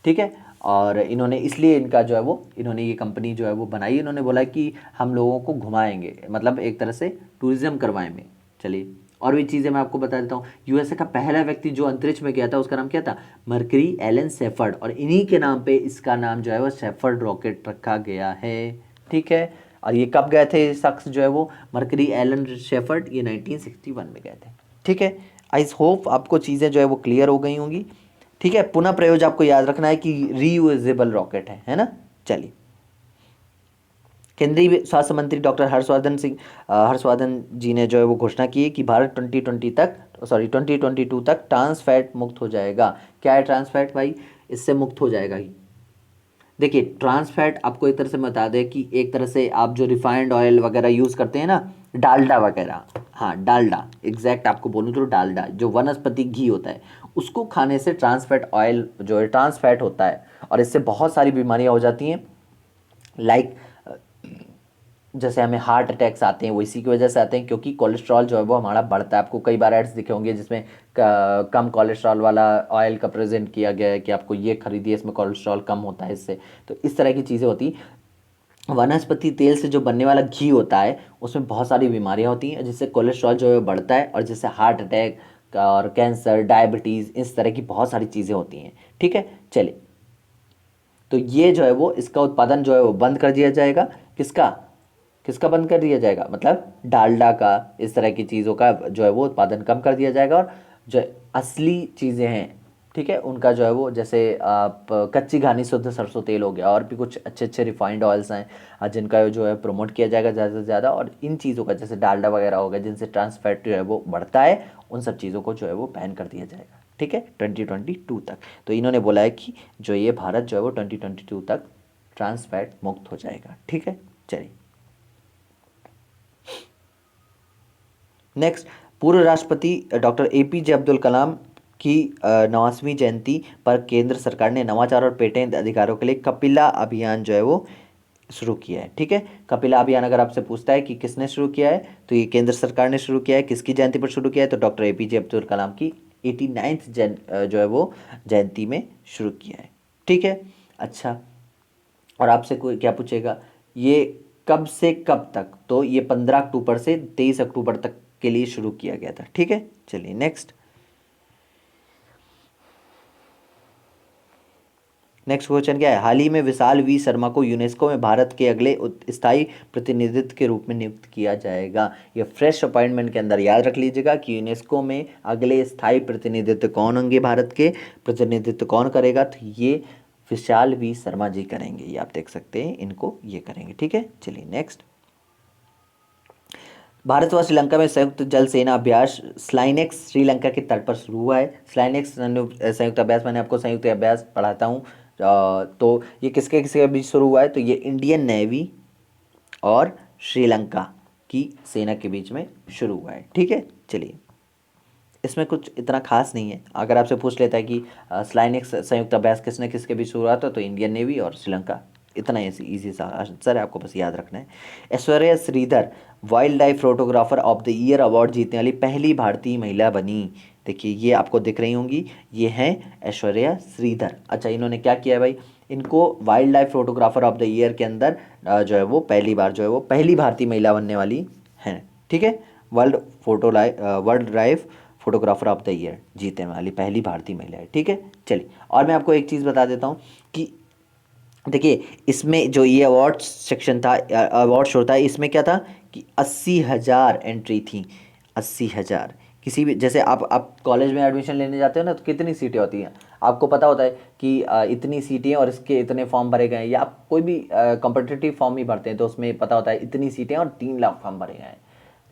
ठीक है, और इन्होंने इसलिए इनका जो है वो, इन्होंने ये कंपनी जो है वो बनाई। इन्होंने बोला कि हम लोगों को घुमाएंगे, मतलब एक तरह से टूरिज्म करवाएंगे। चलिए और भी चीज़ें मैं आपको बता देता हूँ। यूएसए का पहला व्यक्ति जो अंतरिक्ष में गया था उसका नाम क्या था? मर्करी एलन शेफर्ड, और इन्हीं के नाम पे इसका नाम जो है वो शेफर्ड रॉकेट रखा गया है। ठीक है, और ये कब गए थे शख्स जो है वो? मर्करी एलन शेफर्ड, ये 1961 में गए थे। ठीक है, आई होप आपको चीज़ें जो है वो क्लियर हो गई होंगी। ठीक है, पुनः प्रयोज आपको याद रखना है कि रीयूजेबल रॉकेट है ना। चलिए, केंद्रीय स्वास्थ्य मंत्री डॉक्टर हर्षवर्धन जी ने जो है वो घोषणा की है कि भारत 2022 तक ट्रांस फैट मुक्त हो जाएगा। क्या है ट्रांस फैट भाई? इससे मुक्त हो जाएगा ही। देखिए ट्रांस फैट आपको एक तरह से बता दें कि एक तरह से आप जो रिफाइंड ऑयल वगैरह यूज़ करते हैं ना, डालडा वगैरह, हाँ डालडा, एग्जैक्ट आपको बोलूँ तो डालडा जो वनस्पति घी होता है, उसको खाने से ट्रांस फैट ऑयल जो है ट्रांस फैट होता है और इससे बहुत सारी बीमारियाँ हो जाती हैं। लाइक जैसे हमें हार्ट अटैक्स आते हैं वो इसी की वजह से आते हैं क्योंकि कोलेस्ट्रॉल जो है वो हमारा बढ़ता है। आपको कई बार एड्स दिखे होंगे जिसमें कम कोलेस्ट्रॉल वाला ऑयल का प्रेजेंट किया गया है कि आपको ये खरीदिए इसमें कोलेस्ट्रॉल कम होता है इससे। तो इस तरह की चीज़ें होती। वनस्पति तेल से जो बनने वाला घी होता है उसमें बहुत सारी बीमारियां होती हैं जिससे कोलेस्ट्रॉल जो है बढ़ता है और जिससे हार्ट अटैक और कैंसर, डायबिटीज़, इस तरह की बहुत सारी चीज़ें होती हैं। ठीक है, चलिए, तो ये जो है वो इसका उत्पादन जो है वो बंद कर दिया जाएगा। किसका किसका बंद कर दिया जाएगा? मतलब डालडा का, इस तरह की चीज़ों का जो है वो उत्पादन कम कर दिया जाएगा और जो असली चीज़ें हैं, ठीक है, उनका जो है वो, जैसे आप कच्ची घानी शुद्ध सरसों तेल हो गया और भी कुछ अच्छे अच्छे रिफाइंड ऑयल्स हैं जिनका जो है प्रमोट किया जाएगा ज़्यादा से ज़्यादा। और इन चीज़ों का जैसे डालडा वगैरह हो गया जिनसे ट्रांस फैट जो है वो बढ़ता है, उन सब चीज़ों को जो है वो बैन कर दिया जाएगा। ठीक है, 2022 तक। तो इन्होंने बोला है कि जो ये भारत जो है वो 2022 तक ट्रांस फैट मुक्त हो जाएगा। ठीक है, चलिए नेक्स्ट, पूर्व राष्ट्रपति डॉक्टर एपीजे अब्दुल कलाम की 90वीं जयंती पर केंद्र सरकार ने नवाचार और पेटेंट अधिकारों के लिए कपिला अभियान जो है वो शुरू किया है। ठीक है, कपिला अभियान अगर आपसे पूछता है कि किसने शुरू किया है तो ये केंद्र सरकार ने शुरू किया है। किसकी जयंती पर शुरू किया है? तो डॉक्टर एपीजे अब्दुल कलाम की 89th जो है वो जयंती में शुरू किया है। ठीक है, अच्छा, और आपसे कोई क्या पूछेगा ये कब से कब तक? तो ये 15 अक्टूबर से 23 अक्टूबर तक के लिए शुरू किया गया था। ठीक है, चलिए नेक्स्ट क्वेश्चन क्या है? हाल ही में विशाल वी शर्मा को यूनेस्को में भारत के अगले स्थायी प्रतिनिधित्व के रूप में नियुक्त किया जाएगा। ये फ्रेश अपॉइंटमेंट के अंदर याद रख लीजिएगा कि यूनेस्को में अगले स्थायी प्रतिनिधित्व कौन होंगे, भारत के प्रतिनिधित्व कौन करेगा? तो ये विशाल वी शर्मा जी करेंगे, ये आप देख सकते हैं, इनको ये करेंगे। ठीक है, चलिए नेक्स्ट। भारत व श्रीलंका में संयुक्त जल सेना अभ्यास स्लाइनेक्स श्रीलंका के तट पर शुरू हुआ है। स्लाइनेक्स संयुक्त अभ्यास, मैंने आपको संयुक्त अभ्यास पढ़ाता हूँ। तो ये किसके किसके बीच शुरू हुआ है, तो ये इंडियन नेवी और श्रीलंका की सेना के बीच में शुरू हुआ है। ठीक है, चलिए, इसमें कुछ इतना खास नहीं है। अगर आपसे पूछ लेता है कि स्लाइनेक्स संयुक्त अभ्यास किसने किसके बीच शुरू हुआ था, तो इंडियन नेवी और श्रीलंका, इतना इजी सा आंसर है, आपको बस याद रखना है। Aishwarya Sridhar wildlife photographer of the year award जीतने वाली पहली भारतीय महिला बनी। देखिए, ये आपको दिख रही होंगी, ये हैं ऐश्वर्या श्रीधर। अच्छा, इन्होंने क्या किया है भाई, इनको wild life photographer of the year के अंदर जो है वो पहली बार जो है वो पहली भारतीय महिला बनने वाली हैं। ठीक है, world life photographer of the year जीतने वाली पहली भारतीय महिला है। ठीक है, चलिए, और मैं आपको एक चीज़ बता देता हूँ कि देखिए, इसमें जो ये अवार्ड सेक्शन था, अवार्ड शो था, इसमें क्या था कि 80,000 एंट्री थी। 80,000, किसी भी, जैसे आप कॉलेज में एडमिशन लेने जाते हो ना, तो कितनी सीटें होती हैं, आपको पता होता है कि इतनी सीटें और इसके इतने फॉर्म भरे गए हैं, या आप कोई भी कॉम्पिटिटिव फॉर्म ही भरते हैं तो उसमें पता होता है इतनी सीटें और 3 लाख फॉर्म भरे गए हैं।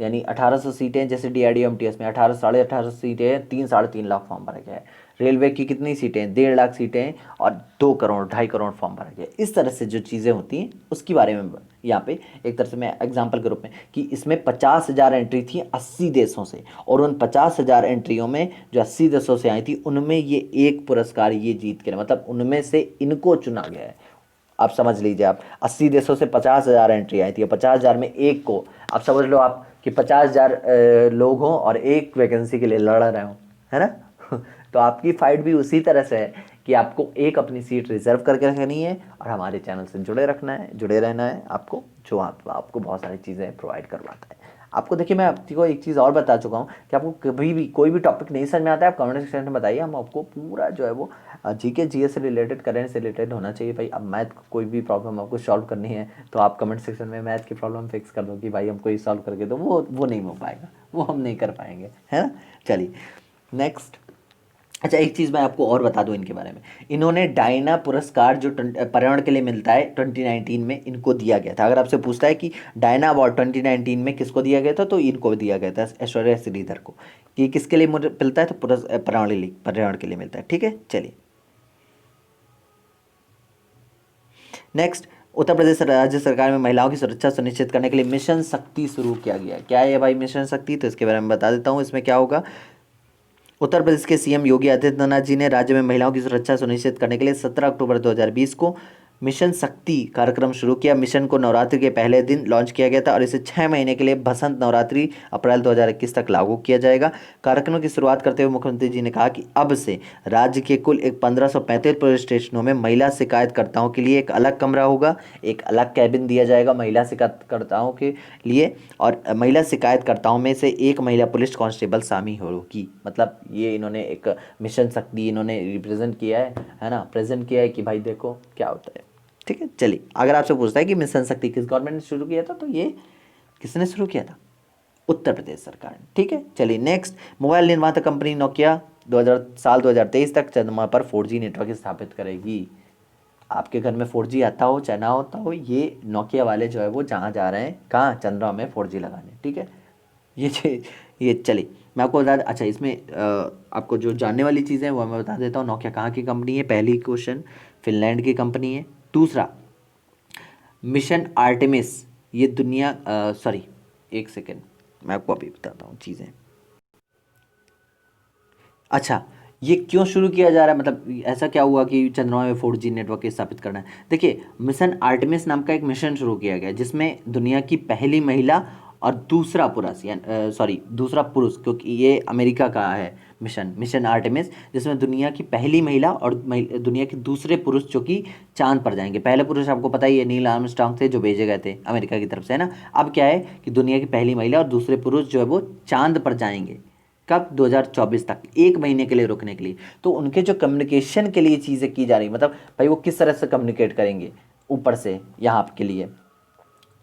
यानी 1800 सीटें, जैसे DRDO MTS में 18 सीटें हैं, 3 साढ़े 3 लाख फॉर्म भरे गए हैं। रेलवे की कितनी सीटें हैं, 1.5 लाख सीटें हैं और 2 करोड़ 2.5 करोड़ फॉर्म भरे गए। इस तरह से जो चीज़ें होती हैं उसके बारे में यहाँ पे एक तरह से मैं एग्जांपल के रूप में, कि इसमें 50,000 एंट्री थी 80 देशों से, और उन 50,000 एंट्रियों में जो 80 देशों से आई थी, उनमें ये एक पुरस्कार ये जीत के, मतलब उनमें से इनको चुना गया है। आप समझ लीजिए, आप 80 देशों से 50,000 एंट्री आई थी, 50,000 में एक को, आप समझ लो आप कि 50,000 लोग हों और एक वैकेंसी के लिए लड़ रहे हों, है ना। तो आपकी फाइट भी उसी तरह से है कि आपको एक अपनी सीट रिजर्व करके रखनी है और हमारे चैनल से जुड़े रहना है आपको, जो आपको बहुत सारी चीज़ें प्रोवाइड करवाता है। आपको देखिए, मैं आपको एक चीज़ और बता चुका हूँ कि आपको कभी भी कोई भी टॉपिक नहीं समझ में आता है, आप कमेंट सेक्शन में बताइए, हम आपको पूरा जो है वो GK GS से रिलेटेड, करंट से रिलेटेड होना चाहिए भाई। अब मैथ कोई भी प्रॉब्लम आपको सॉल्व करनी है तो आप कमेंट सेक्शन में मैथ की प्रॉब्लम फिक्स कर दो कि भाई हमको ये सॉल्व करके दो, वो नहीं हो पाएगा, वो हम नहीं कर पाएंगे, है ना। चलिए नेक्स्ट। अच्छा, एक चीज़ मैं आपको और बता दूं इनके बारे में, इन्होंने डायना पुरस्कार जो पर्यावरण के लिए मिलता है 2019 में, इनको दिया गया था। अगर आपसे पूछता है कि डायना अवार्ड 2019 में किसको दिया गया था, तो इनको दिया गया था, ऐश्वर्या श्रीधर को। कि किसके लिए मिलता है, तो पर्यावरण के लिए मिलता है। ठीक है, चलिए नेक्स्ट। उत्तर प्रदेश राज्य सरकार में महिलाओं की सुरक्षा सुनिश्चित करने के लिए मिशन शक्ति शुरू किया गया। क्या है भाई मिशन शक्ति, तो इसके बारे में बता देता हूँ। इसमें क्या होगा, उत्तर प्रदेश के CM योगी आदित्यनाथ जी ने राज्य में महिलाओं की सुरक्षा सुनिश्चित करने के लिए 17 अक्टूबर 2020 को मिशन शक्ति कार्यक्रम शुरू किया। मिशन को नवरात्रि के पहले दिन लॉन्च किया गया था और इसे 6 महीने के लिए बसंत नवरात्रि अप्रैल 2021 तक लागू किया जाएगा। कार्यक्रम की शुरुआत करते हुए मुख्यमंत्री जी ने कहा कि अब से राज्य के कुल 1535 पुलिस स्टेशनों में महिला शिकायतकर्ताओं के लिए एक अलग कमरा होगा, एक अलग कैबिन दिया जाएगा महिला शिकायतकर्ताओं के लिए, और महिला शिकायतकर्ताओं में से एक महिला पुलिस कांस्टेबल शामिल होगी। मतलब ये इन्होंने एक मिशन शक्ति इन्होंने रिप्रेजेंट किया है ना, प्रेजेंट किया है कि भाई देखो क्या होता है। ठीक है, चलिए, अगर आपसे पूछता है कि मिशन शक्ति किस गवर्नमेंट ने शुरू किया था, तो ये किसने शुरू किया था, उत्तर प्रदेश सरकार ने। ठीक है, चलिए नेक्स्ट। मोबाइल निर्माता कंपनी नोकिया 2023 तक चंद्रमा पर 4G नेटवर्क स्थापित करेगी। आपके घर में 4G आता हो चाहे ना होता हो, ये नोकिया वाले जो है वो जहाँ जा रहे हैं, कहाँ, चंद्रमा में 4G लगाने। ठीक है, ये चलिए मैं आपको बता, अच्छा इसमें आपको जो जानने वाली चीज़ें हैं वो मैं बता देता हूँ। नोकिया कहाँ की कंपनी है, पहली क्वेश्चन, फिनलैंड की कंपनी है। दूसरा, मिशन आर्टेमिस, ये दुनिया सॉरी एक सेकेंड, मैं आपको अभी बताता हूँ चीज़ें। अच्छा, ये क्यों शुरू किया जा रहा है, मतलब ऐसा क्या हुआ कि चंद्रमा में 4G नेटवर्क स्थापित करना है। देखिए, मिशन आर्टेमिस नाम का एक मिशन शुरू किया गया जिसमें दुनिया की पहली महिला और दूसरा पुरुष, दूसरा पुरुष, क्योंकि ये अमेरिका का है मिशन आर्टेमिस, जिसमें दुनिया की पहली महिला और दुनिया के दूसरे पुरुष जो कि चांद पर जाएंगे। पहले पुरुष आपको पता ही है नील आर्मस्ट्रांग थे, जो भेजे गए थे अमेरिका की तरफ से, है ना। अब क्या है कि दुनिया की पहली महिला और दूसरे पुरुष जो है वो चांद पर जाएंगे। कब, 2024 तक, 1 महीने के लिए रुकने के लिए। तो उनके जो कम्युनिकेशन के लिए चीज़ें की जा रही, मतलब भाई वो किस तरह से कम्युनिकेट करेंगे ऊपर से यहाँ के लिए,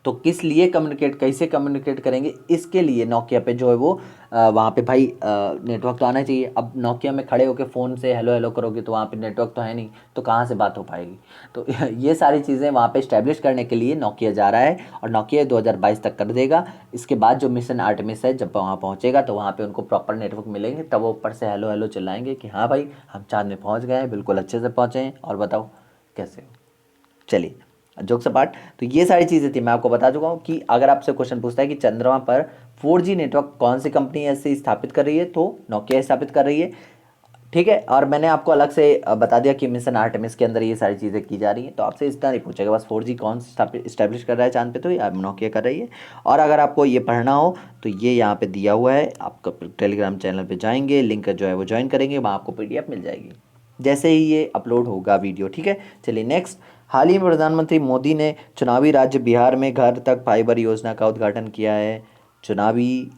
तो किस लिए कम्युनिकेट, कैसे कम्युनिकेट करेंगे, इसके लिए नोकिया पे जो है वो वहाँ पे भाई नेटवर्क तो आना चाहिए। अब नोकिया में खड़े होकर फ़ोन से हेलो हेलो करोगे तो वहाँ पे नेटवर्क तो है नहीं, तो कहाँ से बात हो पाएगी। तो ये सारी चीज़ें वहाँ पे इस्टेब्लिश करने के लिए नोकिया जा रहा है, और नोकिया 2022 तक कर देगा। इसके बाद जो मिशन आर्टेमिस है जब वहाँ पहुँचेगा तो वहाँ पे उनको प्रॉपर नेटवर्क मिलेंगे, तब वो ऊपर से हेलो हेलो चिल्लाएंगे कि हाँ भाई हम चाँद में पहुँच गए हैं, बिल्कुल अच्छे से पहुँचे हैं, और बताओ कैसे हो। चलिए, जोक्स अपार्ट, तो ये सारी चीज़ें थी, मैं आपको बता चुका हूँ कि अगर आपसे क्वेश्चन पूछता है कि चंद्रमा पर 4G नेटवर्क कौन सी कंपनी ऐसे स्थापित कर रही है, तो नोकिया स्थापित कर रही है। ठीक है, और मैंने आपको अलग से बता दिया कि मिशन आर्टेमिस के अंदर ये सारी चीज़ें की जा रही हैं, तो आपसे इतना नहीं पूछेगा बस 4G कौन स्थापित इस्टेब्लिश कर रहा है चांद पे, तो ये नोकिया कर रही है। और अगर आपको ये पढ़ना हो तो ये यहाँ पे दिया हुआ है, आपका टेलीग्राम चैनल पे जाएंगे, लिंक जो है वो ज्वाइन करेंगे, वहाँ आपको PDF मिल जाएगी जैसे ही ये अपलोड होगा वीडियो। ठीक है, चलिए नेक्स्ट। हाल ही में प्रधानमंत्री मोदी ने चुनावी राज्य बिहार में घर तक फाइबर योजना का उद्घाटन किया है। चुनावी,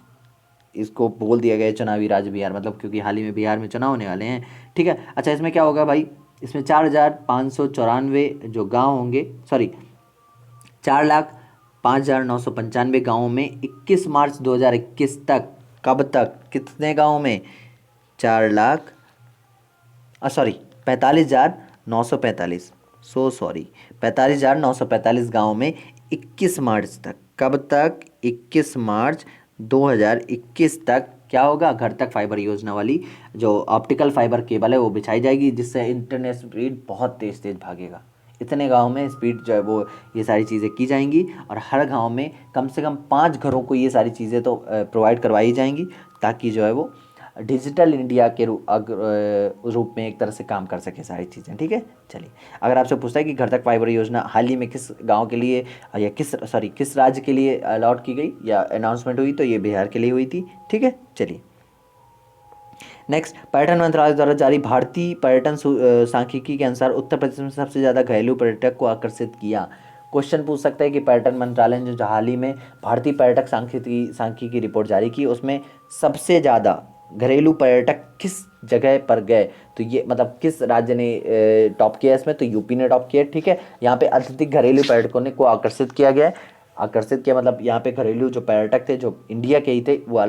इसको बोल दिया गया है चुनावी राज्य बिहार, मतलब क्योंकि हाल ही में बिहार में चुनाव होने वाले हैं। ठीक है, अच्छा इसमें क्या होगा भाई, इसमें 4,594 जो गांव होंगे, सॉरी 4,05,995 गाँवों में 21 मार्च 2021 तक, कब तक, कितने गाँव में, 4 लाख, सॉरी 45,945, सॉरी 45,945 गाँव में 21 मार्च तक, कब तक, 21 मार्च 2021 तक क्या होगा, घर तक फाइबर योजना वाली जो ऑप्टिकल फाइबर केबल है वो बिछाई जाएगी, जिससे इंटरनेट स्पीड बहुत तेज़ तेज़ भागेगा। इतने गांव में स्पीड जो है वो ये सारी चीज़ें की जाएंगी, और हर गांव में कम से कम 5 घरों को ये सारी चीज़ें तो प्रोवाइड करवाई जाएंगी, ताकि जो है वो डिजिटल इंडिया के रूप में एक तरह से काम कर सके सारी चीज़ें। ठीक है, चलिए अगर आपसे पूछता है कि घर तक फाइबर योजना हाल ही में किस गांव के लिए या किस राज्य के लिए अलॉट की गई या अनाउंसमेंट हुई, तो ये बिहार के लिए हुई थी। ठीक है, चलिए नेक्स्ट। पर्यटन मंत्रालय द्वारा जारी भारतीय पर्यटन सांख्यिकी के अनुसार उत्तर प्रदेश में सबसे ज़्यादा घरेलू पर्यटक को आकर्षित किया। क्वेश्चन पूछ सकते हैं कि पर्यटन मंत्रालय ने जो हाल ही में भारतीय पर्यटक सांख्यिकी रिपोर्ट जारी की, उसमें सबसे ज़्यादा घरेलू पर्यटक किस जगह पर गए, तो ये मतलब किस राज्य ने टॉप किया इसमें, तो यूपी ने टॉप किया। ठीक है, यहाँ पे अत्यधिक घरेलू पर्यटकों ने को आकर्षित किया गया है। आकर्षित किया मतलब यहाँ पे घरेलू जो पर्यटक थे जो इंडिया के ही थे वो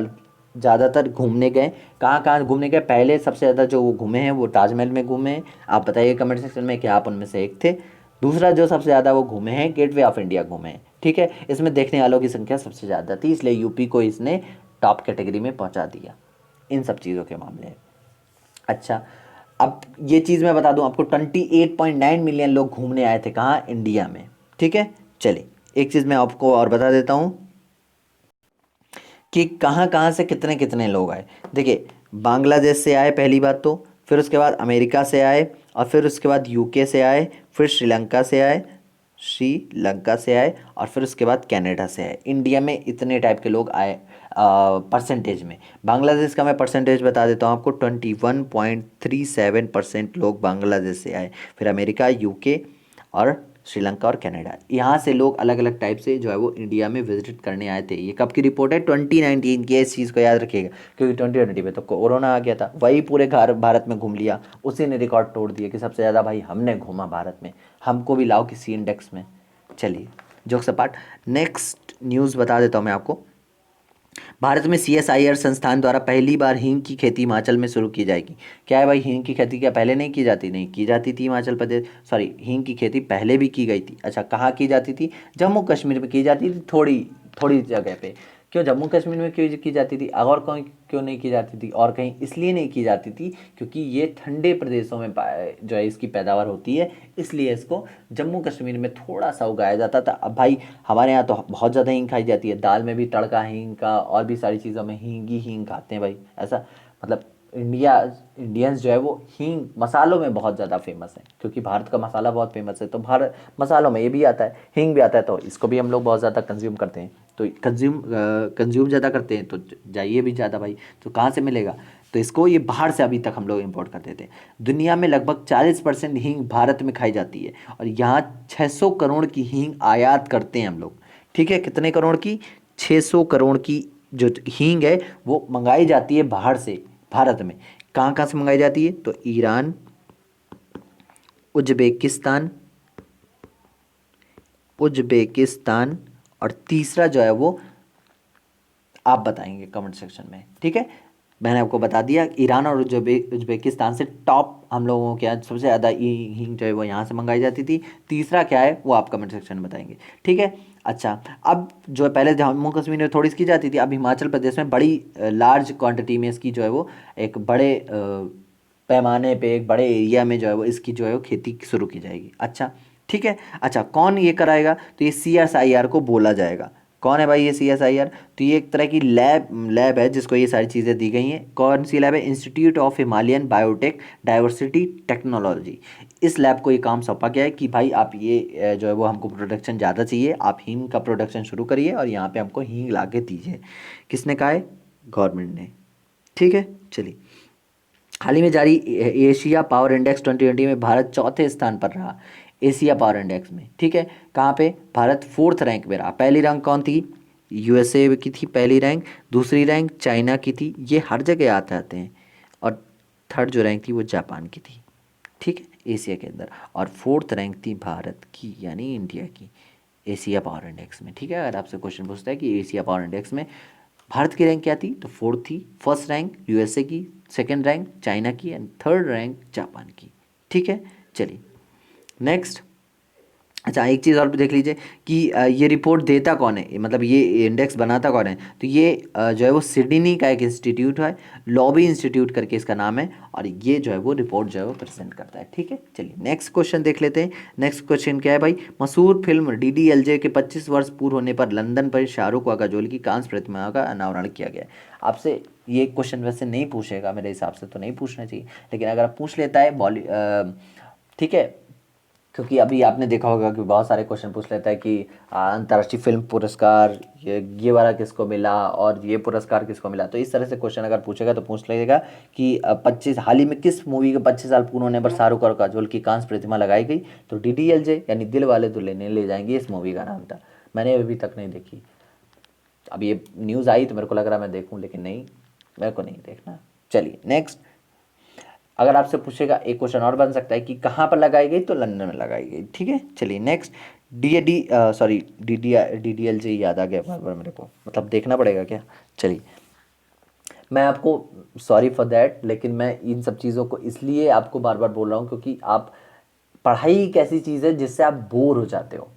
ज़्यादातर घूमने गए। कहाँ कहाँ घूमने गए, पहले सबसे ज़्यादा जो वो घूमे हैं वो ताजमहल में घूमे हैं। आप बताइए कमेंट सेक्शन में कि आप उनमें से एक थे। दूसरा जो सबसे ज़्यादा वो घूमे हैं, गेटवे ऑफ इंडिया घूमे हैं। ठीक है, इसमें देखने वालों की संख्या सबसे ज़्यादा थी, इसलिए यूपी को इसने टॉप कैटेगरी में पहुँचा दिया इन सब चीज़ों के मामले में। अच्छा, अब ये चीज़ मैं बता दूं आपको, 28.9 मिलियन लोग घूमने आए थे कहाँ, इंडिया में। ठीक है, चलिए एक चीज़ मैं आपको और बता देता हूँ कि कहाँ कहाँ से कितने कितने लोग आए। देखिए, बांग्लादेश से आए पहली बात तो, फिर उसके बाद अमेरिका से आए, और फिर उसके बाद यूके से आए, फिर श्रीलंका से आए, और फिर उसके बाद कनाडा से आए। इंडिया में इतने टाइप के लोग आए परसेंटेज में। बांग्लादेश का मैं परसेंटेज बता देता हूँ आपको, 21.37% लोग बांग्लादेश से आए। फिर अमेरिका, यूके और श्रीलंका और कनाडा, यहाँ से लोग अलग अलग टाइप से जो है वो इंडिया में विजिट करने आए थे। ये कब की रिपोर्ट है, 2019 की। इस चीज़ को याद रखिएगा, क्योंकि 2020 में तो कोरोना आ गया था, वही पूरे भारत में घूम लिया, उसी ने रिकॉर्ड तोड़ दिया कि सबसे ज़्यादा भाई हमने घूमा भारत में, हमको भी लाओ किसी इंडेक्स में। चलिए जोक्स अपार्ट, नेक्स्ट न्यूज़ बता देता हूँ मैं आपको। भारत में CSIR संस्थान द्वारा पहली बार हींग की खेती हिमाचल में शुरू की जाएगी। क्या है भाई, हींग की खेती क्या पहले नहीं की जाती, नहीं की जाती थी हिमाचल प्रदेश, सॉरी हींग की खेती पहले भी की गई थी। अच्छा, कहाँ की जाती थी, जम्मू कश्मीर में की जाती थी, थोड़ी थोड़ी जगह पे। क्यों जम्मू कश्मीर में क्यों की जाती थी, और कहीं क्यों नहीं की जाती थी, और कहीं इसलिए नहीं की जाती थी क्योंकि ये ठंडे प्रदेशों में जो है इसकी पैदावार होती है, इसलिए इसको जम्मू कश्मीर में थोड़ा सा उगाया जाता था। अब भाई हमारे यहाँ तो बहुत ज़्यादा हींग खाई जाती है, दाल में भी तड़का हींग का, और भी सारी चीज़ों में हींग ही हींग खाते हैं भाई। ऐसा मतलब इंडियंस जो है वो हींग मसालों में बहुत ज़्यादा फेमस है, क्योंकि भारत का मसाला बहुत फेमस है, तो भारत मसालों में ये भी आता है, हींग भी आता है, तो इसको भी हम लोग बहुत ज़्यादा कंज्यूम करते हैं। तो कंज्यूम ज़्यादा करते हैं तो जाइए भी ज़्यादा भाई, तो कहाँ से मिलेगा, तो इसको ये बाहर से अभी तक हम लोग इंपोर्ट करते थे। दुनिया में लगभग 40% हींग भारत में खाई जाती है, और यहाँ 600 करोड़ की हींग आयात करते हैं हम लोग। ठीक है, कितने करोड़ की, 600 करोड़ की जो हींग है वो मंगाई जाती है बाहर से भारत में। कहाँ कहाँ से मंगाई जाती है, तो ईरान, उज्बेकिस्तान और तीसरा जो है वो आप बताएंगे कमेंट सेक्शन में, ठीक है। मैंने आपको बता दिया ईरान और उज्बेकिस्तान से टॉप हम लोगों के यहाँ सबसे ज़्यादा हींग जो है वो यहाँ से मंगाई जाती थी। तीसरा क्या है वो आप कमेंट सेक्शन में बताएंगे, ठीक है। अच्छा, अब जो है पहले जम्मू कश्मीर में थोड़ी इसकी जाती थी, अब हिमाचल प्रदेश में बड़ी लार्ज क्वांटिटी में इसकी जो है वो एक बड़े पैमाने पे एक बड़े एरिया में जो है वो इसकी जो है वो खेती शुरू की जाएगी। अच्छा, ठीक है। अच्छा, कौन ये कराएगा? तो ये CSIR को बोला जाएगा। कौन है भाई ये CSIR? तो ये एक तरह की लैब है जिसको ये सारी चीज़ें दी गई हैं। कौन सी लैब है? Institute of Himalayan biotech diversity technology. इस लैब को ये काम सौंपा गया है कि भाई आप ये जो है वो हमको प्रोडक्शन ज़्यादा चाहिए, आप हींग का प्रोडक्शन शुरू करिए और यहाँ पे हमको हींग ला के दीजिए। किसने कहा है? गवर्नमेंट ने, ठीक है। चलिए, हाल ही में जारी एशिया पावर इंडेक्स 2020 में भारत चौथे स्थान पर रहा। एशिया पावर इंडेक्स में, ठीक है। कहाँ पे? भारत 4th रैंक में रहा। पहली रैंक कौन थी? USA की थी पहली रैंक, दूसरी रैंक चाइना की थी, ये हर जगह आते हैं। और थर्ड जो रैंक थी वो जापान की थी, ठीक है, एशिया के अंदर। और 4th रैंक थी भारत की यानी इंडिया की एशिया पावर इंडेक्स में, ठीक है। अगर आपसे क्वेश्चन पूछता है कि एशिया पावर इंडेक्स में भारत की रैंक क्या थी, तो 4th थी। फर्स्ट रैंक USA की, सेकंड रैंक चाइना की एंड थर्ड रैंक जापान की, ठीक है। चलिए नेक्स्ट। अच्छा, एक चीज़ और भी देख लीजिए कि ये रिपोर्ट देता कौन है, मतलब ये इंडेक्स बनाता कौन है। तो ये जो है वो सिडनी का एक इंस्टीट्यूट है, लॉबी इंस्टीट्यूट करके इसका नाम है, और ये जो है वो रिपोर्ट जो है वो प्रेजेंट करता है, ठीक है। चलिए नेक्स्ट क्वेश्चन देख लेते हैं। नेक्स्ट क्वेश्चन क्या है भाई? मशहूर फिल्म DDLJ के 25 वर्ष पूर्ण होने पर लंदन पर शाहरुख व काजोल की कांस्य प्रतिमा का अनावरण किया गया है। आपसे ये क्वेश्चन वैसे नहीं पूछेगा, मेरे हिसाब से तो नहीं पूछना चाहिए, लेकिन अगर आप पूछ लेता है ठीक है, क्योंकि अभी आपने देखा होगा कि बहुत सारे क्वेश्चन पूछ लेता है कि अंतर्राष्ट्रीय फिल्म पुरस्कार ये वाला किसको मिला और ये पुरस्कार किसको मिला। तो इस तरह से क्वेश्चन अगर पूछेगा तो पूछ लेगा कि 25 हाल ही में किस मूवी के 25 साल पूर्ण होने पर शाहरुख और काजोल की कांस्य प्रतिमा लगाई गई। तो DDLJ यानी दिल वाले दुल्हनिया ले जाएंगे इस मूवी का नाम था। मैंने अभी तक नहीं देखी, अब ये न्यूज़ आई तो मेरे को लग रहा मैं देखूँ, लेकिन नहीं, मेरे को नहीं देखना। चलिए नेक्स्ट। अगर आपसे पूछेगा एक क्वेश्चन और बन सकता है कि कहाँ पर लगाई गई, तो लंदन में लगाई गई, ठीक है। चलिए नेक्स्ट। DDLJ याद आ गया बार बार मेरे को, मतलब देखना पड़ेगा क्या। चलिए, मैं आपको सॉरी फॉर दैट, लेकिन मैं इन सब चीज़ों को इसलिए आपको बार बार बोल रहा हूँ क्योंकि आप पढ़ाई एक ऐसी चीज़ है जिससे आप बोर हो जाते हो।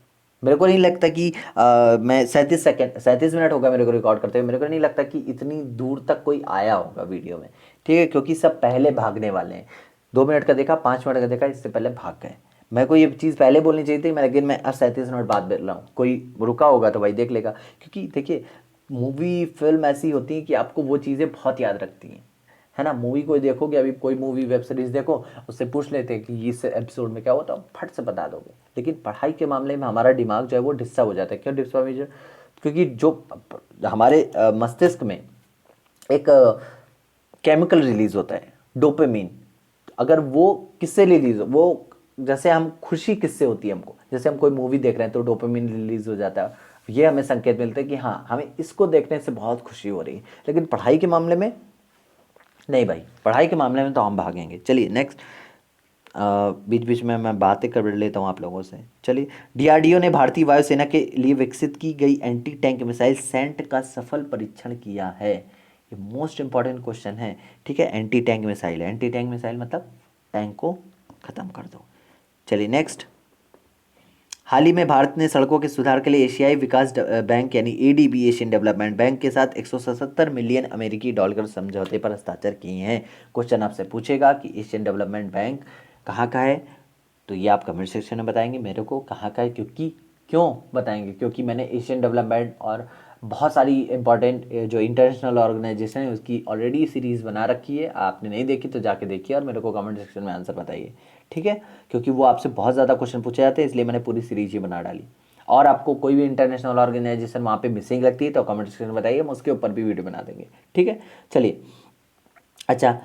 मेरे को नहीं लगता कि मैं 37 मिनट होगा मेरे को रिकॉर्ड करते हुए, मेरे को नहीं लगता कि इतनी दूर तक कोई आया होगा वीडियो में, ठीक है, क्योंकि सब पहले भागने वाले हैं। 2 मिनट का देखा, 5 मिनट का देखा, इससे पहले भाग गए। मेरे को ये चीज़ पहले बोलनी चाहिए थी, लेकिन मैं अब 37 मिनट बाद बोल रहा हूँ। कोई रुका होगा तो भाई देख लेगा, क्योंकि देखिए मूवी फिल्म ऐसी होती है कि आपको वो चीज़ें बहुत याद रखती हैं, है ना। मूवी कोई देखोगे, अभी कोई मूवी वेब सीरीज़ देखो, उससे पूछ लेते हैं कि इस एपिसोड में क्या होता है, फट से बता दोगे। लेकिन पढ़ाई के मामले में हमारा दिमाग जो है वो डिस्टर्ब हो जाता है। क्यों डिस्टर्ब हो जाता है? क्योंकि जो हमारे मस्तिष्क में एक केमिकल रिलीज होता है, डोपामिन। अगर वो किससे रिलीज हो, वो जैसे हम खुशी किससे होती है हमको, जैसे हम कोई मूवी देख रहे हैं तो डोपामिन रिलीज हो जाता है, ये हमें संकेत मिलते हैं कि हाँ हमें इसको देखने से बहुत खुशी हो रही है। लेकिन पढ़ाई के मामले में नहीं भाई, पढ़ाई के मामले में तो हम भागेंगे। चलिए नेक्स्ट। बीच बीच में मैं बातें कर लेता हूँ आप लोगों से। चलिए, DRDO ने भारतीय वायुसेना के लिए विकसित की गई एंटी टैंक मिसाइल सेंट का सफल परीक्षण किया है। ये मोस्ट इंपॉर्टेंट क्वेश्चन है, ठीक है। Anti tank missile, anti tank missile मतलब टैंक को ख़त्म कर दो। चलिए नेक्स्ट। हाल ही में भारत ने सड़कों के सुधार के लिए एशियाई विकास बैंक यानी ADB एशियन डेवलपमेंट बैंक के साथ 177 मिलियन अमेरिकी डॉलर समझौते पर हस्ताक्षर किए हैं। क्वेश्चन आपसे पूछेगा कि एशियन डेवलपमेंट बैंक कहाँ का है, तो ये आप कमेंट सेक्शन में बताएंगे मेरे को कहाँ का है, क्योंकि क्यों बताएंगे, क्योंकि मैंने एशियन डेवलपमेंट और बहुत सारी इंपॉर्टेंट जो इंटरनेशनल ऑर्गेनाइजेशन है उसकी ऑलरेडी सीरीज़ बना रखी है। आपने नहीं देखी तो जाके देखिए और मेरे को कमेंट सेक्शन में आंसर बताइए, ठीक है। क्योंकि वो आपसे बहुत ज़्यादा क्वेश्चन पूछे जाते हैं, इसलिए मैंने पूरी सीरीज ही बना डाली। और आपको कोई भी इंटरनेशनल ऑर्गेनाइजेशन वहाँ पे मिसिंग लगती है तो कमेंट सेक्शन में बताइए, हम उसके ऊपर भी वीडियो बना देंगे, ठीक है। चलिए, अच्छा,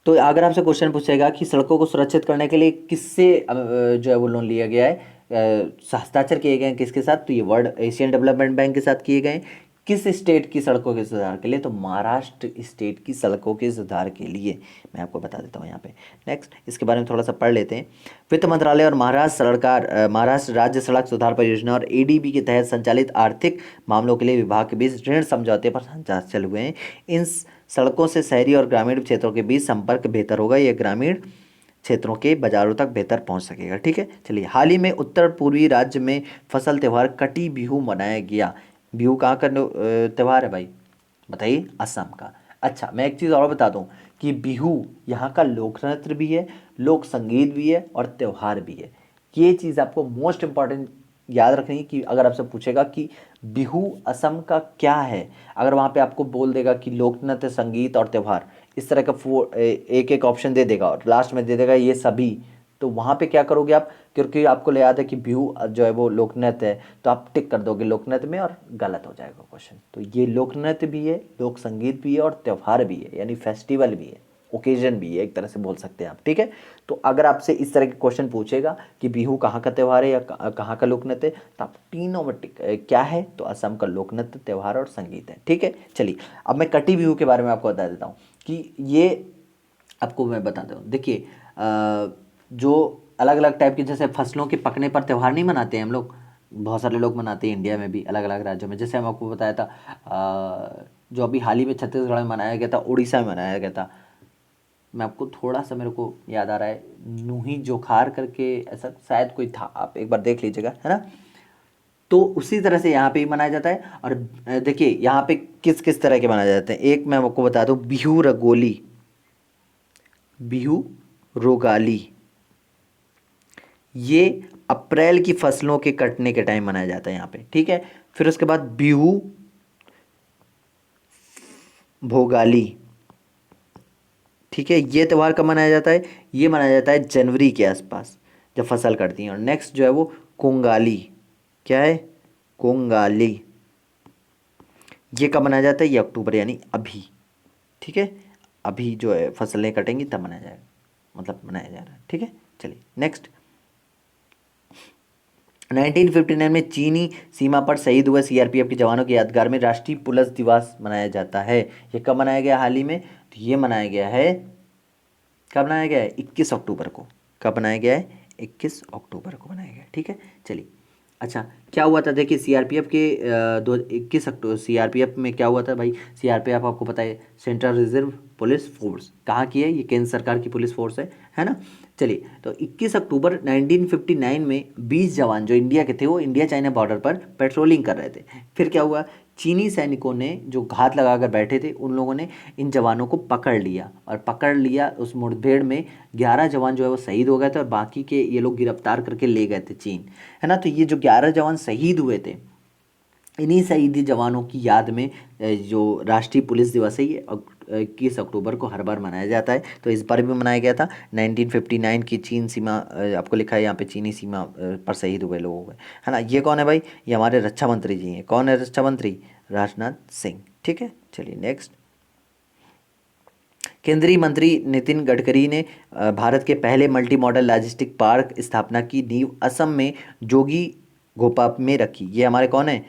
तो अगर आपसे क्वेश्चन पूछेगा कि सड़कों को सुरक्षित करने के लिए किससे जो है वो लोन लिया गया है, हस्ताक्षर किए गए हैं किसके साथ, तो ये वर्ल्ड एशियन डेवलपमेंट बैंक के साथ किए गए। किस स्टेट की सड़कों के सुधार के लिए? तो महाराष्ट्र स्टेट की सड़कों के सुधार के लिए। मैं आपको बता देता हूँ यहाँ पे। नेक्स्ट इसके बारे में थोड़ा सा पढ़ लेते हैं। वित्त मंत्रालय और महाराष्ट्र राज्य सड़क सुधार परियोजना और एडीबी के तहत संचालित आर्थिक मामलों के लिए विभाग के बीच ऋण समझौते पर हस्ताक्षर हुए हैं। इन सड़कों से शहरी और ग्रामीण क्षेत्रों के बीच संपर्क बेहतर होगा। यह ग्रामीण क्षेत्रों के बाजारों तक बेहतर पहुंच सकेगा। ठीक है, चलिए। हाल ही में उत्तर पूर्वी राज्य में फसल त्यौहार कटी बिहू मनाया गया। बिहू कहाँ का त्यौहार है भाई? बताइए। असम का। अच्छा, मैं एक चीज़ और बता दूं कि बिहू यहाँ का लोक नृत्य भी है, लोक संगीत भी है और त्यौहार भी है। ये चीज़ आपको मोस्ट इंपॉर्टेंट याद रखनी है कि अगर आपसे पूछेगा कि बिहू असम का क्या है, अगर वहाँ पे आपको बोल देगा कि लोक नृत्य, संगीत और त्यौहार, इस तरह का एक एक ऑप्शन दे देगा और लास्ट में दे देगा ये सभी, तो वहाँ पे क्या करोगे आप? क्योंकि आपको याद है कि बिहू जो है वो लोक नृत्य है, तो आप टिक कर दोगे लोक नृत्य में और गलत हो जाएगा क्वेश्चन। तो ये लोक नृत्य भी है, लोक संगीत भी है और त्यौहार भी है, यानी फेस्टिवल भी है, ओकेजन भी है, एक तरह से बोल सकते हैं आप। ठीक है, तो अगर आपसे इस तरह के क्वेश्चन पूछेगा कि बिहू कहाँ का त्यौहार है या कहाँ का लोक नृत्य है, तो आप तीनों में क्या है? तो असम का लोक नृत्य, त्यौहार और संगीत है। ठीक है, चलिए। अब मैं कटी बिहू के बारे में आपको बता देता हूँ कि ये आपको मैं बताता हूँ। देखिए, जो अलग अलग टाइप के, जैसे फसलों के पकने पर त्यौहार नहीं मनाते हैं हम लोग, बहुत सारे लोग मनाते हैं इंडिया में भी, अलग अलग राज्यों में। जैसे हम आपको बताया था जो अभी हाल ही में छत्तीसगढ़ में मनाया गया था, उड़ीसा में मनाया गया था। मैं आपको थोड़ा सा, मेरे को याद आ रहा है, नूही जोखार करके ऐसा शायद कोई था, आप एक बार देख लीजिएगा, है ना। तो उसी तरह से यहाँ पे भी मनाया जाता है। और देखिए यहाँ पे किस किस तरह के मनाए जाते हैं, एक मैं आपको बता दूँ, बिहू रंगोली, बिहू रोगाली, ये अप्रैल की फसलों के कटने के टाइम मनाया जाता है यहाँ पे। ठीक है, फिर उसके बाद बिहू भोगाली। ठीक है, ये त्यौहार कब मनाया जाता है? ये मनाया जाता है जनवरी के आसपास, जब फसल कटती है। और नेक्स्ट जो है वो कोंगाली। क्या है? कोंगाली। ये कब मनाया जाता है? ये अक्टूबर, यानी अभी। ठीक है, अभी जो है फसलें कटेंगी तब मनाया जाएगा, मतलब मनाया जा रहा है। ठीक है, चलिए नेक्स्ट। 1959 में चीनी सीमा पर शहीद हुए सीआरपीएफ के जवानों की यादगार में राष्ट्रीय पुलिस दिवस मनाया जाता है। ये कब मनाया गया हाल ही में? तो ये मनाया गया है, कब बनाया गया है? 21 अक्टूबर को। कब बनाया गया है? 21 अक्टूबर को बनाया गया है। ठीक है, चलिए। अच्छा, क्या हुआ था? देखिए सीआरपीएफ के 21 अक्टूबर सीआरपीएफ में क्या हुआ था भाई? सीआरपीएफ आपको पता है सेंट्रल रिजर्व पुलिस फोर्स, कहाँ की है? ये केंद्र सरकार की पुलिस फोर्स है ना। चलिए, तो 21 अक्टूबर 1959 में 20 जवान जो इंडिया के थे, वो इंडिया चाइना बॉर्डर पर पेट्रोलिंग कर रहे थे। फिर क्या हुआ? चीनी सैनिकों ने जो घात लगाकर बैठे थे, उन लोगों ने इन जवानों को पकड़ लिया, और पकड़ लिया उस मुठभेड़ में 11 जवान जो है वो शहीद हो गए थे, और बाकी के ये लोग गिरफ्तार करके ले गए थे चीन, है ना। तो ये जो 11 जवान शहीद हुए थे, इन्हीं शहीदी जवानों की याद में जो राष्ट्रीय पुलिस दिवस है, ये 21 अक्टूबर को हर बार मनाया जाता है। तो इस बार भी मनाया गया था। 1959 की चीन सीमा, आपको लिखा है यहाँ पे, चीनी सीमा पर शहीद हुए लोगों को, है ना। ये कौन है भाई? ये हमारे रक्षा मंत्री जी हैं। कौन है रक्षा मंत्री? राजनाथ सिंह। ठीक है, चलिए नेक्स्ट। केंद्रीय मंत्री नितिन गडकरी ने भारत के पहले मल्टी मॉडल लॉजिस्टिक पार्क स्थापना की नींव असम में जोगी घोपा में रखी। ये हमारे कौन है?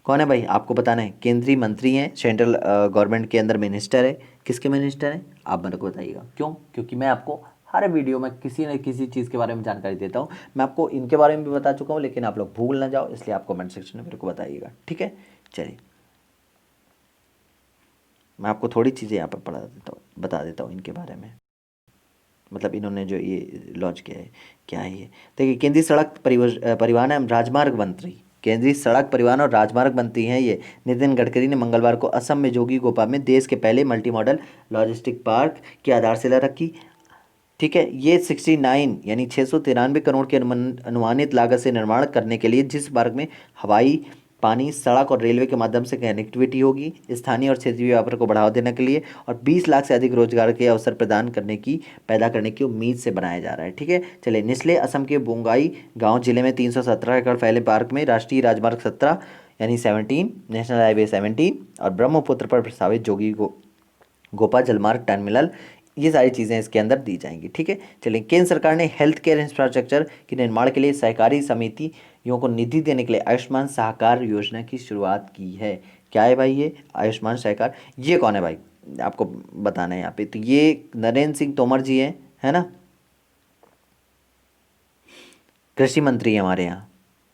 कौन है भाई? आपको बताना है। केंद्रीय मंत्री हैं, सेंट्रल गवर्नमेंट के अंदर मिनिस्टर है। किसके मिनिस्टर हैं? आप मेरे को बताइएगा। क्यों? क्योंकि मैं आपको हर वीडियो में किसी न किसी चीज़ के बारे में जानकारी देता हूँ। मैं आपको इनके बारे में भी बता चुका हूँ, लेकिन आप लोग भूल ना जाओ, इसलिए आप कमेंट सेक्शन में मेरे को बताइएगा। ठीक है, चलिए। मैं आपको थोड़ी चीज़ें यहाँ पर बता देता हूँ इनके बारे में, मतलब इन्होंने जो ये लॉन्च किया है, क्या है ये। देखिए, केंद्रीय सड़क परिवहन एवं राजमार्ग मंत्री, केंद्रीय सड़क परिवहन और राजमार्ग मंत्री हैं ये नितिन गडकरी ने मंगलवार को असम में जोगीघोपा में देश के पहले मल्टी मॉडल लॉजिस्टिक पार्क की आधारशिला रखी। ठीक है, ये 69 यानी 693 करोड़ के अनुमानित लागत से निर्माण करने के लिए, जिस मार्ग में हवाई, पानी, सड़क और रेलवे के माध्यम से कनेक्टिविटी होगी, स्थानीय और क्षेत्रीय व्यापार को बढ़ावा देने के लिए और 20 लाख से अधिक रोजगार के अवसर पैदा करने की उम्मीद से बनाया जा रहा है। ठीक है, चलिए। निचले असम के बोंगाई गाँव जिले में 317 एकड़ फैले पार्क में राष्ट्रीय राजमार्ग 17 यानी 17, नेशनल हाईवे 17 और ब्रह्मपुत्र पर प्रस्तावित गोपा जलमार्ग टर्मिनल, ये सारी चीज़ें इसके अंदर दी जाएंगी। ठीक है, चलिए। केंद्र सरकार ने हेल्थ केयर इंफ्रास्ट्रक्चर के निर्माण के लिए सहकारी समितियों को निधि देने के लिए आयुष्मान सहकार योजना की शुरुआत की है। क्या है भाई ये आयुष्मान सहकार, ये कौन है भाई आपको बताना है यहाँ पे। तो ये नरेंद्र सिंह तोमर जी हैं, है ना, कृषि मंत्री है हमारे यहाँ।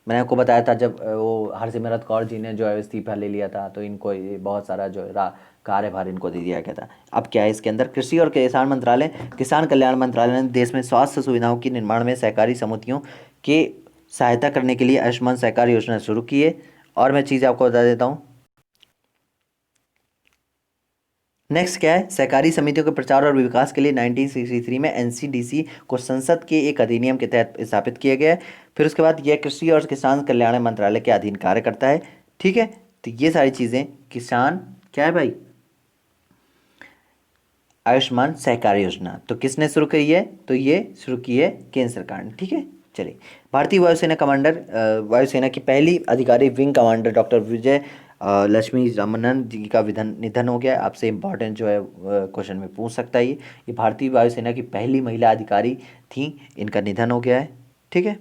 मैंने आपको बताया था जब वो हरसिमरत कौर जी ने जो है इस्तीफा ले लिया था, तो इनको ये बहुत सारा जो है कार्यभार इनको दे दिया गया था। अब क्या है इसके अंदर, कृषि और किसान मंत्रालय, किसान कल्याण मंत्रालय ने देश में स्वास्थ्य सुविधाओं के निर्माण में सहकारी समितियों के सहायता करने के लिए आयुष्मान सहकार योजना शुरू की है। और मैं चीज़ आपको बता देता हूँ, नेक्स्ट क्या है, सहकारी समितियों के प्रचार और विकास के लिए 1963 में एनसीडीसी को संसद के एक अधिनियम के तहत स्थापित किया गया है। फिर उसके बाद यह कृषि और किसान कल्याण मंत्रालय के अधीन कार्य करता है। ठीक है, तो ये सारी चीज़ें, किसान क्या है भाई, आयुष्मान सहकार योजना तो किसने शुरू की है, तो ये शुरू की है केंद्र सरकार ने। ठीक है, चलिए, भारतीय वायुसेना कमांडर, वायुसेना की पहली अधिकारी विंग कमांडर डॉक्टर विजय लक्ष्मी रमनन जी का निधन हो गया। आपसे इम्पोर्टेंट जो है क्वेश्चन में पूछ सकता है ये भारतीय वायुसेना की पहली महिला अधिकारी थी, इनका निधन हो गया है। ठीक है,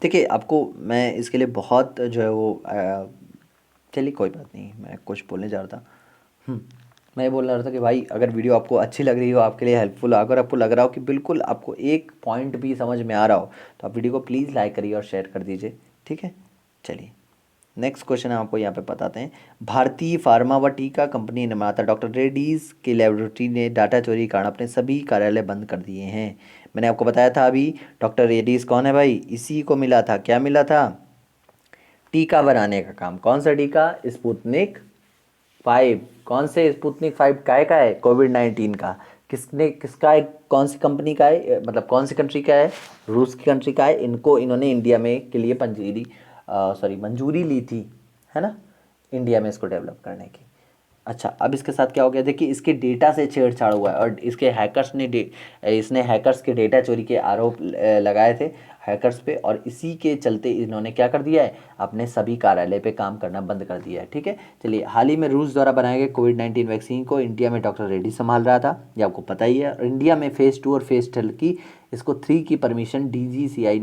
देखिए आपको मैं इसके लिए बहुत जो है वो चलिए कोई बात नहीं, मैं कुछ बोलने जा रहा था। मैं ये बोल रहा था कि भाई अगर वीडियो आपको अच्छी लग रही हो, आपके लिए हेल्पफुल, अगर आपको लग रहा हो कि बिल्कुल आपको एक पॉइंट भी समझ में आ रहा हो, तो आप वीडियो को प्लीज़ लाइक करिए और शेयर कर दीजिए। ठीक है, चलिए नेक्स्ट क्वेश्चन हम आपको यहाँ पे बताते हैं। भारतीय फार्मा व टीका कंपनी निर्माता डॉक्टर रेड्डीज की लेबोरेटरी ने डाटा चोरी के कारण अपने सभी कार्यालय बंद कर दिए हैं। मैंने आपको बताया था अभी, डॉक्टर रेड्डीज कौन है भाई, इसी को मिला था, क्या मिला था, टीका बनाने का काम। कौन सा टीका, स्पुतनिक 5। कौन से स्पुतनिक 5 काय का है, कोविड-19 का। किसने, किसका है, कौन सी कंपनी का है, मतलब कौन सी कंट्री का है, रूस की कंट्री का है। इन्होंने इंडिया में के लिए मंजूरी ली थी, है ना, इंडिया में इसको डेवलप करने की। अच्छा, अब इसके साथ क्या हो गया, देखिए इसके डेटा से छेड़छाड़ हुआ है और इसके हैकर्स ने इसने हैकर्स के डेटा चोरी के आरोप लगाए थे हैकर्स पे, और इसी के चलते इन्होंने क्या कर दिया है, अपने सभी कार्यालय पे काम करना बंद कर दिया है। ठीक है, चलिए, हाल ही में रूस द्वारा बनाए गए कोविड-19 वैक्सीन को इंडिया में डॉक्टर रेड्डी संभाल रहा था, ये आपको पता ही है। इंडिया में फेज़ 2 और फेज़ 3 की, इसको 3 की परमिशन डीसीजीआई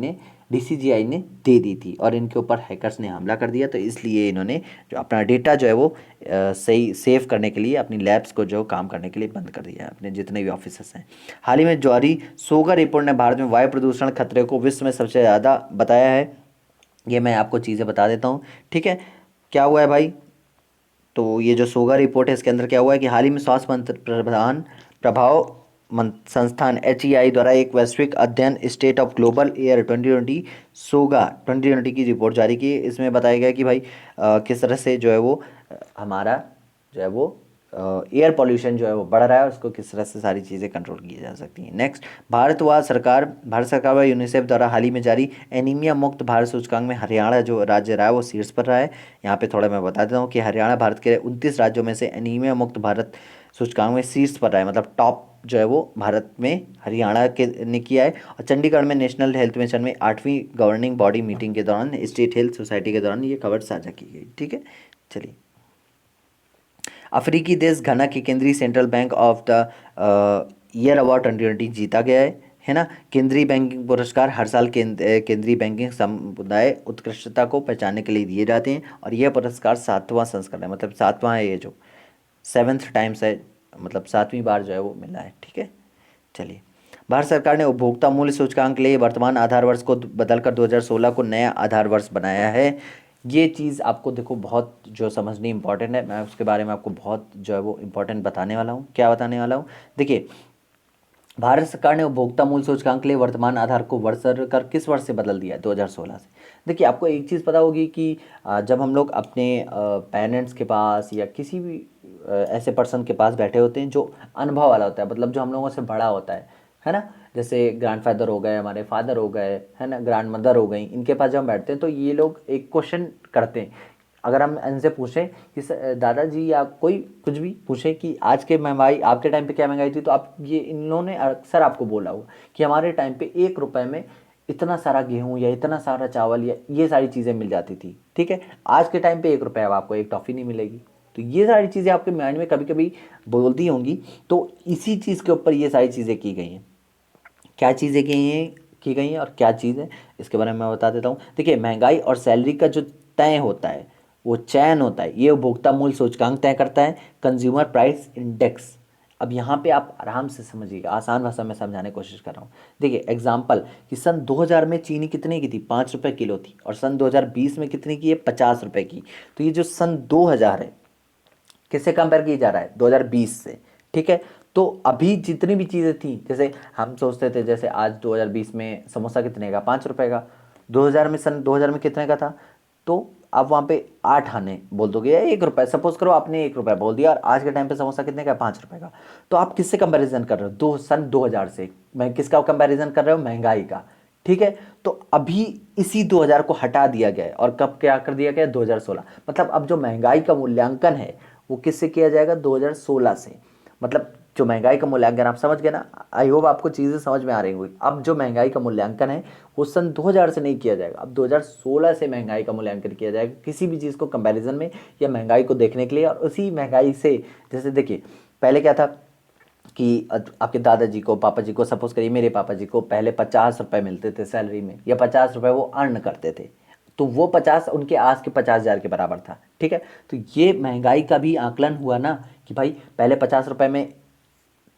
ने दे दी थी, और इनके ऊपर हैकर्स ने हमला कर दिया, तो इसलिए इन्होंने जो अपना डेटा जो है वो सही सेव करने के लिए अपनी लैब्स को जो काम करने के लिए बंद कर दिया है, अपने जितने भी ऑफिसर्स हैं। हाल ही में जारी सोगा रिपोर्ट ने भारत में वायु प्रदूषण खतरे को विश्व में सबसे ज़्यादा बताया है। ये मैं आपको चीज़ें बता देता हूँ। ठीक है, क्या हुआ है भाई, तो ये जो सोगा रिपोर्ट है इसके अंदर क्या हुआ है कि हाल ही में स्वास्थ्य मंत्र प्रधान प्रभाव संस्थान HEI द्वारा एक वैश्विक अध्ययन स्टेट ऑफ ग्लोबल एयर 2020 सोगा 2020 की रिपोर्ट जारी की। इसमें बताया गया कि भाई किस तरह से जो है वो हमारा जो है वो एयर पॉल्यूशन जो है वो बढ़ रहा है, उसको किस तरह से सारी चीज़ें कंट्रोल की जा सकती हैं। नेक्स्ट, भारत सरकार व यूनिसेफ द्वारा हाल ही में जारी एनीमिया मुक्त भारत सूचकांक में हरियाणा जो राज्य रहा है वो शीर्ष पर रहा है। यहाँ पे थोड़ा मैं बता देता हूँ कि हरियाणा भारत के 29 राज्यों में से एनीमिया मुक्त भारत सूचकांक में शीर्ष पर रहा है, मतलब टॉप जो है वो भारत में हरियाणा के ने किया है। और चंडीगढ़ में नेशनल हेल्थ मिशन में 8वीं गवर्निंग बॉडी मीटिंग के दौरान स्टेट हेल्थ सोसाइटी के दौरान ये खबर साझा की गई। ठीक है, चलिए, अफ्रीकी देश घना की केंद्रीय central bank of the year award 2020 जीता गया है ना। केंद्रीय बैंकिंग पुरस्कार हर साल केंद्रीय बैंकिंग समुदाय उत्कृष्टता को पहचानने के लिए दिए जाते हैं, और यह पुरस्कार 7वां संस्करण है, मतलब 7वां है, ये जो 7th टाइम्स है, मतलब 7वीं बार जो है वो मिला है। ठीक है, चलिए, भारत सरकार ने उपभोक्ता मूल्य सूचकांक के लिए वर्तमान आधार वर्ष को बदलकर 2016 को नया आधार वर्ष बनाया है। ये चीज़ आपको देखो बहुत जो समझनी इंपॉर्टेंट है, मैं उसके बारे में आपको बहुत जो है वो इम्पोर्टेंट बताने वाला हूँ। क्या बताने वाला हूँ, देखिए, भारत सरकार ने उपभोक्ता मूल्य सूचकांक के लिए वर्तमान आधार को वर्ष कर किस वर्ष से बदल दिया है, 2016 से। देखिए, आपको एक चीज़ पता होगी कि जब हम लोग अपने पेरेंट्स के पास या किसी भी ऐसे पर्सन के पास बैठे होते हैं जो अनुभव वाला होता है, मतलब जो हम लोगों से बड़ा होता है ना, जैसे ग्रैंडफादर हो गए, हमारे फादर हो गए, है ना, ग्रैंड मदर हो गई, इनके पास जब हम बैठते हैं तो ये लोग एक क्वेश्चन करते हैं। अगर हम इनसे पूछें कि दादाजी या कोई कुछ भी पूछें कि आज के महंगाई, आपके टाइम पे क्या महंगाई थी, तो आप ये इन्होंने अक्सर आपको बोला होगा कि हमारे टाइम पे 1 रुपये में इतना सारा गेहूँ या इतना सारा चावल या ये सारी चीज़ें मिल जाती थी। ठीक है, आज के टाइम पे 1 रुपये अब आपको एक टॉफ़ी नहीं मिलेगी। तो ये सारी चीज़ें आपके माइंड में कभी कभी बोलती होंगी, तो इसी चीज़ के ऊपर ये सारी चीज़ें की गई हैं। क्या चीज़ें की हैं की गई हैं और क्या चीज़ है इसके बारे में मैं बता देता हूँ। देखिए, महंगाई और सैलरी का जो तय होता है, वो चयन होता है, ये उपभोक्ता मूल्य सूचकांक तय करता है, कंज्यूमर प्राइस इंडेक्स। अब यहाँ पे आप आराम से समझिएगा, आसान भाषा में समझाने की कोशिश कर रहा हूँ। देखिए एग्जाम्पल कि सन 2000 में चीनी कितने की थी, 5 रुपये किलो थी, और सन 2020 में कितने की है, 50 रुपये की। तो ये जो सन 2000 है, किससे कंपेयर किया जा रहा है, 2020 से। ठीक है, तो अभी जितनी भी चीज़ें थी, जैसे हम सोचते थे, जैसे आज 2020 में समोसा कितने का, 5 रुपये का, 2000 में, सन 2000 में कितने का था, तो आप वहाँ पे 8 आने बोल दोगे या 1 रुपये, सपोज करो आपने 1 रुपये बोल दिया और आज के टाइम पे समोसा कितने का, 5 रुपये का। तो आप किससे कंपैरिजन कर रहे हो, सन 2000 से। मैं किसका कंपैरिजन कर रहे हो, महंगाई का। ठीक है, तो अभी इसी 2000 को हटा दिया गया है और कब क्या कर दिया गया, 2016। मतलब अब जो महंगाई का मूल्यांकन है वो किससे किया जाएगा, 2016 से। मतलब जो महंगाई का मूल्यांकन, आप समझ गए ना, आई होप आपको चीज़ें समझ में आ रही होंगी। अब जो महंगाई का मूल्यांकन है वो सन 2000 से नहीं किया जाएगा, अब 2016 से महंगाई का मूल्यांकन किया जाएगा, किसी भी चीज़ को कंपैरिजन में या महंगाई को देखने के लिए। और उसी महंगाई से, जैसे देखिए पहले क्या था कि आपके दादाजी को, पापा जी को, सपोज करिए मेरे पापा जी को पहले 50 रुपये मिलते थे सैलरी में, या 50 रुपये वो अर्न करते थे, तो वो 50 उनके आज के 50,000 के बराबर था। ठीक है, तो ये महंगाई का भी आकलन हुआ ना, कि भाई पहले 50 रुपये में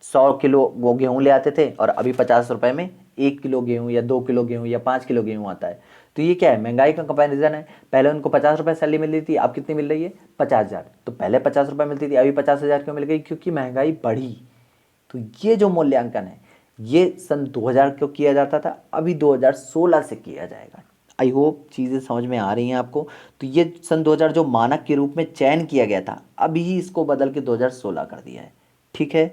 100 किलो वो गेहूँ ले आते थे और अभी 50 रुपये में 1 किलो गेहूँ या 2 किलो गेहूँ या 5 किलो गेहूँ आता है। तो ये क्या है, महंगाई का कंपैरिजन है। पहले उनको 50 रुपये सैलरी मिल रही थी, अब कितनी मिल रही है, 50,000। तो पहले 50 रुपये मिलती थी, अभी 50,000 क्यों मिल गई, क्योंकि महंगाई बढ़ी। तो ये जो मूल्यांकन है ये सन 2000 को किया जाता था, अभी 2016 से किया जाएगा। आई होप चीज़ें समझ में आ रही हैं आपको। तो ये सन 2000 जो मानक के रूप में चयन किया गया था, अभी इसको बदल के 2016 कर दिया है। ठीक है,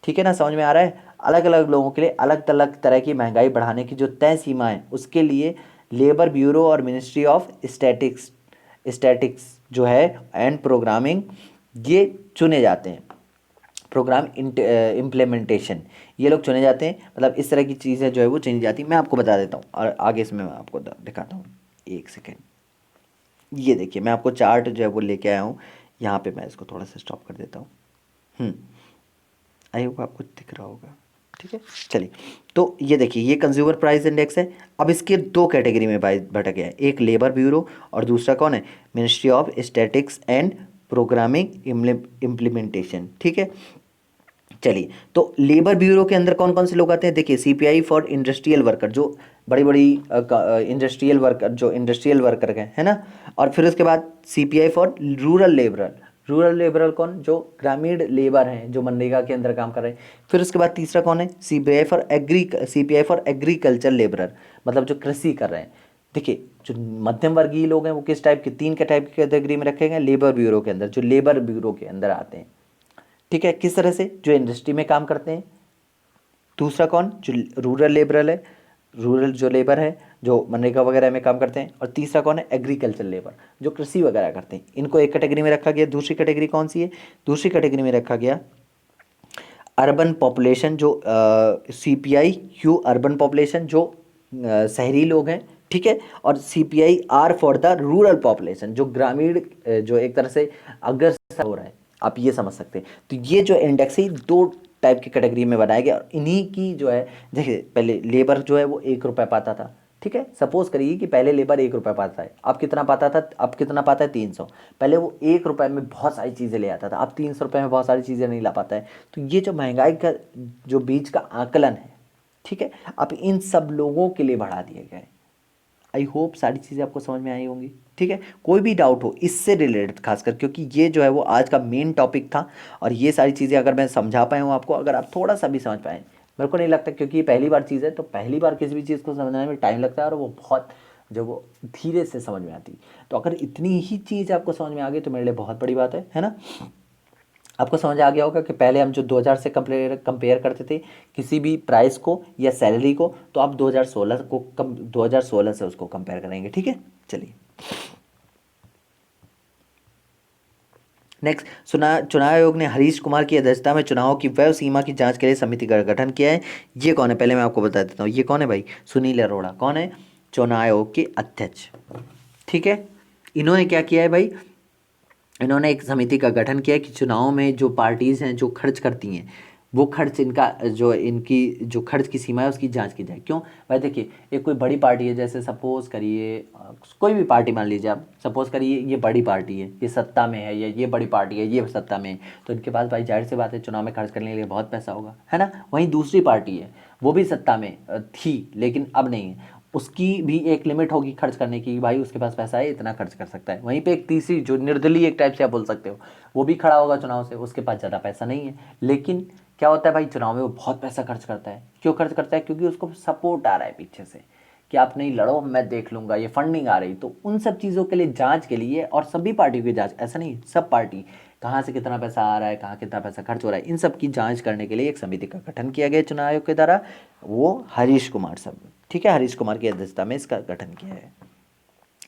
ठीक है ना, समझ में आ रहा है। अलग अलग लोगों के लिए अलग अलग तरह की महंगाई बढ़ाने की जो तय सीमा है, उसके लिए लेबर ब्यूरो और मिनिस्ट्री ऑफ स्टैटिक्स जो है एंड प्रोग्रामिंग, ये चुने जाते हैं। प्रोग्राम इम्प्लीमेंटेशन, ये लोग चुने जाते हैं। मतलब इस तरह की चीज़ें जो है वो चुनी जाती है। मैं आपको बता देता हूँ और आगे इसमें मैं आपको दिखाता हूँ, एक सेकेंड। ये देखिए, मैं आपको चार्ट जो है वो लेके आया हूँ यहाँ पे। मैं इसको थोड़ा सा स्टॉप कर देता हूँ। आई होप आपको दिख रहा होगा। ठीक है, चलिए। तो ये देखिए, ये कंज्यूमर प्राइस इंडेक्स है। अब इसके दो कैटेगरी में बटा गया है, एक लेबर ब्यूरो और दूसरा कौन है, ministry of statics and programming implementation. ठीक है, चलिए। तो लेबर ब्यूरो के अंदर कौन कौन से लोग आते हैं, देखिए सीपीआई फॉर इंडस्ट्रियल वर्कर, जो बड़ी बड़ी इंडस्ट्रियल वर्कर, जो इंडस्ट्रियल वर्कर है ना। और फिर उसके बाद CPI for rural liberal, rural liberal कौन, जो ग्रामीण लेबर हैं, जो मनरेगा के अंदर काम कर रहे हैं। फिर उसके बाद तीसरा कौन है, सीपीआई फॉर एग्रीकल्चर लेबरर, मतलब जो कृषि कर रहे हैं। देखिए, जो मध्यम वर्गीय लोग हैं वो किस टाइप के, तीन के टाइप की कैटेगरी में रखे गए लेबर ब्यूरो के अंदर, जो लेबर ब्यूरो के अंदर आते हैं। ठीक है, किस तरह से, जो इंडस्ट्री में काम करते हैं। दूसरा कौन, जो रूरल लेबरल है, रूरल जो लेबर है जो मनरेगा वगैरह में काम करते हैं। और तीसरा कौन है, एग्रीकल्चर लेबर, जो कृषि वगैरह करते हैं। इनको एक कैटेगरी में रखा गया। दूसरी कैटेगरी कौन सी है, दूसरी कैटेगरी में रखा गया अर्बन पॉपुलेशन, जो सीपीआई क्यू अर्बन पॉपुलेशन, जो शहरी लोग हैं। ठीक है, और CPI R for the rural population, जो ग्रामीण जो एक तरह से अग्रसर हो रहा है, आप ये समझ सकते हैं। तो ये जो इंडेक्स है दो टाइप की कैटेगरी में बनाया गया। और इन्हीं की जो है, देखिए पहले लेबर जो है वो 1 रुपये पाता था। ठीक है, सपोज करिए कि पहले लेबर 1 रुपये पाता है, अब कितना पाता था, अब कितना पाता है, 300। पहले वो 1 रुपये में बहुत सारी चीज़ें ले आता था, अब 300 रुपये में बहुत सारी चीज़ें नहीं ला पाता है। तो ये जो महंगाई का जो बीच का आकलन है, ठीक है, अब इन सब लोगों के लिए बढ़ा दिया गया है। आई होप सारी चीज़ें आपको समझ में आई होंगी। ठीक है, कोई भी डाउट हो इससे रिलेटेड खासकर, क्योंकि ये जो है वो आज का मेन टॉपिक था। और ये सारी चीज़ें अगर मैं समझा पाया हूँ आपको, अगर आप थोड़ा सा भी समझ पाए, मेरे को नहीं लगता, क्योंकि ये पहली बार चीज़ है, तो पहली बार किसी भी चीज़ को समझने में टाइम लगता है और वो बहुत जो वो धीरे से समझ में आती। तो अगर इतनी ही चीज़ आपको समझ में आ गई तो मेरे लिए बहुत बड़ी बात है ना। आपको समझ आ गया होगा कि पहले हम जो 2000 से कंपेयर करते थे किसी भी प्राइस को या सैलरी को, तो आप 2016 से उसको कंपेयर करेंगे। ठीक है, चलिए नेक्स्ट। चुनाव आयोग ने हरीश कुमार की अध्यक्षता में चुनाव की व्यय सीमा की जांच के लिए समिति का गठन किया है। ये कौन है, पहले मैं आपको बता देता हूँ ये कौन है भाई, सुनील अरोड़ा। कौन है, चुनाव आयोग के अध्यक्ष। ठीक है, इन्होंने क्या किया है भाई, इन्होंने एक समिति का गठन किया कि चुनाव में जो पार्टीज़ हैं जो खर्च करती हैं वो खर्च इनका जो इनकी जो खर्च की सीमा है उसकी जांच की जाए। क्यों भाई, देखिए एक कोई बड़ी पार्टी है, जैसे सपोज करिए कोई भी पार्टी मान लीजिए आप, सपोज करिए ये बड़ी पार्टी है, ये सत्ता में है, या ये बड़ी पार्टी है ये सत्ता में है, तो इनके पास भाई जाहिर सी बात है चुनाव में खर्च करने के लिए बहुत पैसा होगा, है ना। वहीं दूसरी पार्टी है, वो भी सत्ता में थी लेकिन अब नहीं है, उसकी भी एक लिमिट होगी खर्च करने की, भाई उसके पास पैसा है इतना खर्च कर सकता है। वहीं पे एक तीसरी जो निर्दलीय एक टाइप से आप बोल सकते हो, वो भी खड़ा होगा चुनाव से, उसके पास ज़्यादा पैसा नहीं है, लेकिन क्या होता है भाई चुनाव में वो बहुत पैसा खर्च करता है। क्यों खर्च करता है? क्योंकि उसको सपोर्ट आ रहा है पीछे से कि आप नहीं लड़ो मैं देख लूँगा, ये फंडिंग आ रही। तो उन सब चीज़ों के लिए जांच के लिए, और सभी पार्टियों की जांच, ऐसा नहीं सब पार्टी कहाँ से कितना पैसा आ रहा है, कहाँ कितना पैसा खर्च हो रहा है, इन सब की जांच करने के लिए एक समिति का गठन किया गया चुनाव आयोग के द्वारा। वो हरीश कुमार सब, ठीक है, हरीश कुमार की अध्यक्षता में इसका गठन किया है।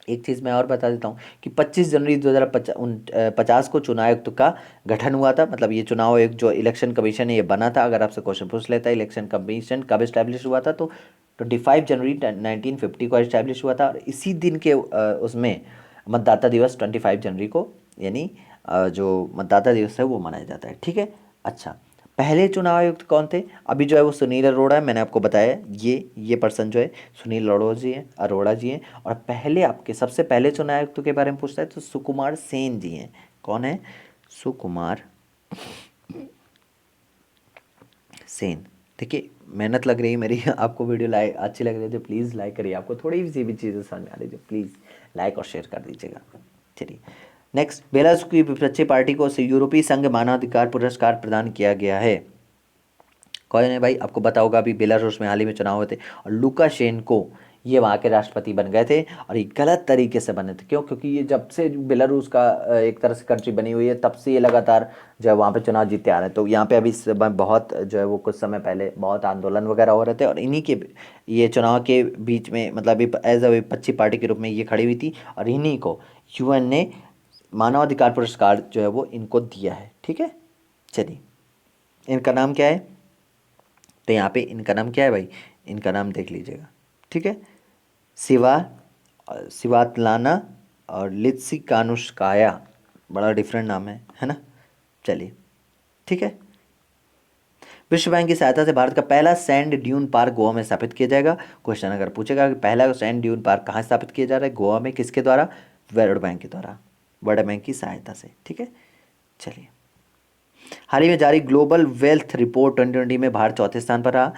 एक चीज़ मैं और बता देता हूँ कि 25 जनवरी 2050 को चुनाव आयुक्त का गठन हुआ था। मतलब ये चुनाव आयोग जो इलेक्शन कमीशन है ये बना था। अगर आपसे क्वेश्चन पूछ लेता है इलेक्शन कमीशन कब इस्टेब्लिश हुआ था, तो 25 जनवरी 1950 को इस्टेब्लिश हुआ था। और इसी दिन के उसमें मतदाता दिवस 25 जनवरी को, यानी जो मतदाता दिवस है वो मनाया जाता है, ठीक है। अच्छा, पहले चुनाव आयुक्त कौन थे? अभी जो है वो सुनील अरोड़ा है, मैंने आपको बताया ये पर्सन जो है सुनील अरोड़ा जी हैं। और पहले आपके सबसे पहले चुनाव आयुक्त के बारे में पूछता है तो सुकुमार सेन जी हैं। कौन है? सुकुमार सेन। देखिए मेहनत लग रही है मेरी आपको वीडियो अच्छी लग रही है तो प्लीज़ लाइक करिए। आपको थोड़ी सी भी चीज़ें समझ में आ रही है तो प्लीज़ लाइक और शेयर कर दीजिएगा। चलिए नेक्स्ट, बेलारूस की विपक्षी पार्टी को यूरोपीय संघ मानवाधिकार पुरस्कार प्रदान किया गया है। कौन है भाई? आपको पता होगा अभी बेलारूस में हाल ही में चुनाव हुए थे और लुकाशेंको ये वहाँ के राष्ट्रपति बन गए थे। और ये गलत तरीके से बने थे। क्यों? क्योंकि ये जब से बेलारूस का एक तरह से कंट्री बनी हुई है तब से ये लगातार जो है वहाँ पे चुनाव जीतते आ रहे हैं। तो यहाँ पे अभी बहुत जो है वो कुछ समय पहले बहुत आंदोलन वगैरह हो रहे थे और इन्हीं के ये चुनाव के बीच में मतलब एज अ विपक्षी पार्टी के रूप में ये खड़ी हुई थी और इन्हीं को यूएन ने मानवाधिकार पुरस्कार जो है वो इनको दिया है, ठीक है। चलिए इनका नाम क्या है? तो यहाँ पे इनका नाम क्या है भाई? इनका नाम देख लीजिएगा, ठीक है। सिवातलाना और लित्सिकानुष्काया, बड़ा डिफरेंट नाम है ना। चलिए ठीक है। विश्व बैंक की सहायता से भारत का पहला सैंड ड्यून पार्क गोवा में स्थापित किया जाएगा। क्वेश्चन अगर पूछेगा कि पहला सैंड ड्यून पार्क कहाँ स्थापित किया जा रहा है? गोवा में। किसके द्वारा? वर्ल्ड बैंक के द्वारा, वर्ल्ड बैंक की सहायता से, ठीक है। चलिए, हाल ही में जारी ग्लोबल वेल्थ रिपोर्ट 2020 में भारत चौथे स्थान पर रहा,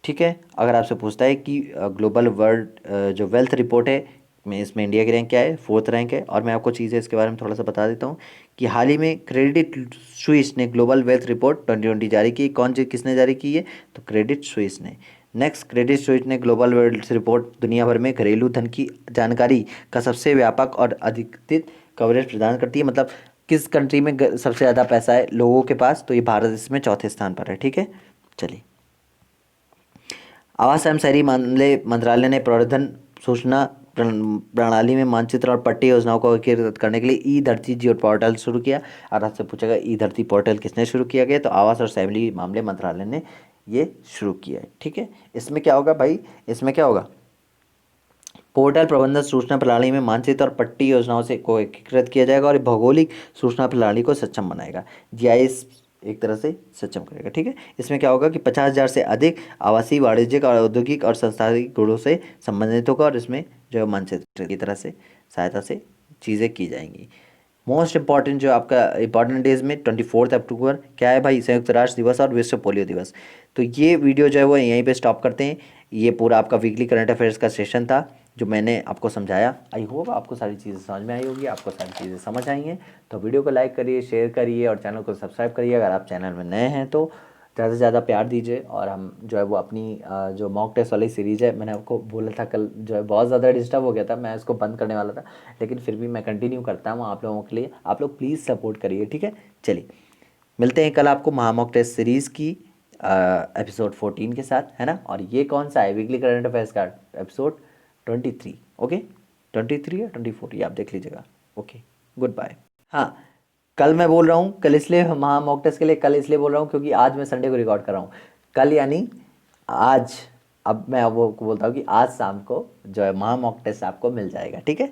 ठीक है। अगर आपसे पूछता है कि ग्लोबल वर्ल्ड जो वेल्थ रिपोर्ट है में इसमें इंडिया की रैंक क्या है? 4th रैंक है। और मैं आपको चीज़ें इसके बारे में थोड़ा सा बता देता हूँ कि हाल ही में क्रेडिट स्विस ने ग्लोबल वेल्थ रिपोर्ट 2020 जारी की। किसने जारी की है? तो क्रेडिट स्विस ने। नेक्स्ट, क्रेडिट स्विस ने ग्लोबल वेल्थ रिपोर्ट दुनिया भर में घरेलू धन की जानकारी का सबसे व्यापक और अधिकृत कवरेज प्रदान करती है। मतलब किस कंट्री में सबसे ज़्यादा पैसा है लोगों के पास, तो ये भारत इसमें चौथे स्थान पर है, ठीक है। चलिए, आवास एवं शहरी मामले मंत्रालय ने प्रवर्धन सूचना प्रणाली में मानचित्र और पट्टी योजनाओं को एकीकृत करने के लिए ई धरती जियो पोर्टल शुरू किया। और आपसे पूछेगा ई धरती पोर्टल किसने शुरू किया गया? तो आवास और शहरी मामले मंत्रालय ने ये शुरू किया है, ठीक है। इसमें क्या होगा भाई? इसमें क्या होगा? पोर्टल प्रबंधन सूचना प्रणाली में मानचित्र और पट्टी योजनाओं से को एकीकृत किया जाएगा और भौगोलिक सूचना प्रणाली को सक्षम बनाएगा। जीआईएस एक तरह से सक्षम करेगा, ठीक है। इसमें क्या होगा कि 50,000 से अधिक आवासीय, वाणिज्यिक और औद्योगिक और सांस्थानिक गुणों से संबंधित होगा और इसमें जो है मानचित्र की तरह से सहायता से चीज़ें की जाएंगी। मोस्ट इंपॉर्टेंट जो आपका इंपॉर्टेंट डेज में 24 अक्टूबर क्या है भाई? संयुक्त राष्ट्र दिवस और विश्व पोलियो दिवस। तो ये वीडियो जो है वो यहीं पे स्टॉप करते हैं। ये पूरा आपका वीकली करंट अफेयर्स का सेशन था जो मैंने आपको समझाया। आई होप आपको सारी चीज़ें समझ में आई होगी, आपको सारी चीज़ें समझ आई हैं। तो वीडियो को लाइक करिए, शेयर करिए और चैनल को सब्सक्राइब करिए। अगर आप चैनल में नए हैं तो ज़्यादा से ज़्यादा प्यार दीजिए। और हम जो है वो अपनी जो मॉक टेस्ट वाली सीरीज़ है, मैंने आपको बोला था कल जो है बहुत ज़्यादा डिस्टर्ब हो गया था, मैं इसको बंद करने वाला था, लेकिन फिर भी मैं कंटिन्यू करता हूँ आप लोगों के लिए। आप लोग प्लीज़ सपोर्ट करिए, ठीक है। चलिए मिलते हैं कल आपको महा मॉक टेस्ट सीरीज़ की एपिसोड 14 के साथ, है ना। और ये कौन सा है? वीकली करंट अफेयर्स का एपिसोड 23, ओके। 23 या 24 ये आप देख लीजिएगा, ओके। Good bye. हाँ, कल मैं बोल रहा हूँ, कल इसलिए महा मॉक टेस्ट के लिए कल इसलिए बोल रहा हूँ क्योंकि आज मैं संडे को रिकॉर्ड कर रहा हूँ। कल यानी आज, अब मैं वो बोलता हूँ कि आज शाम को जो है महा मॉक टेस्ट आपको मिल जाएगा, ठीक है।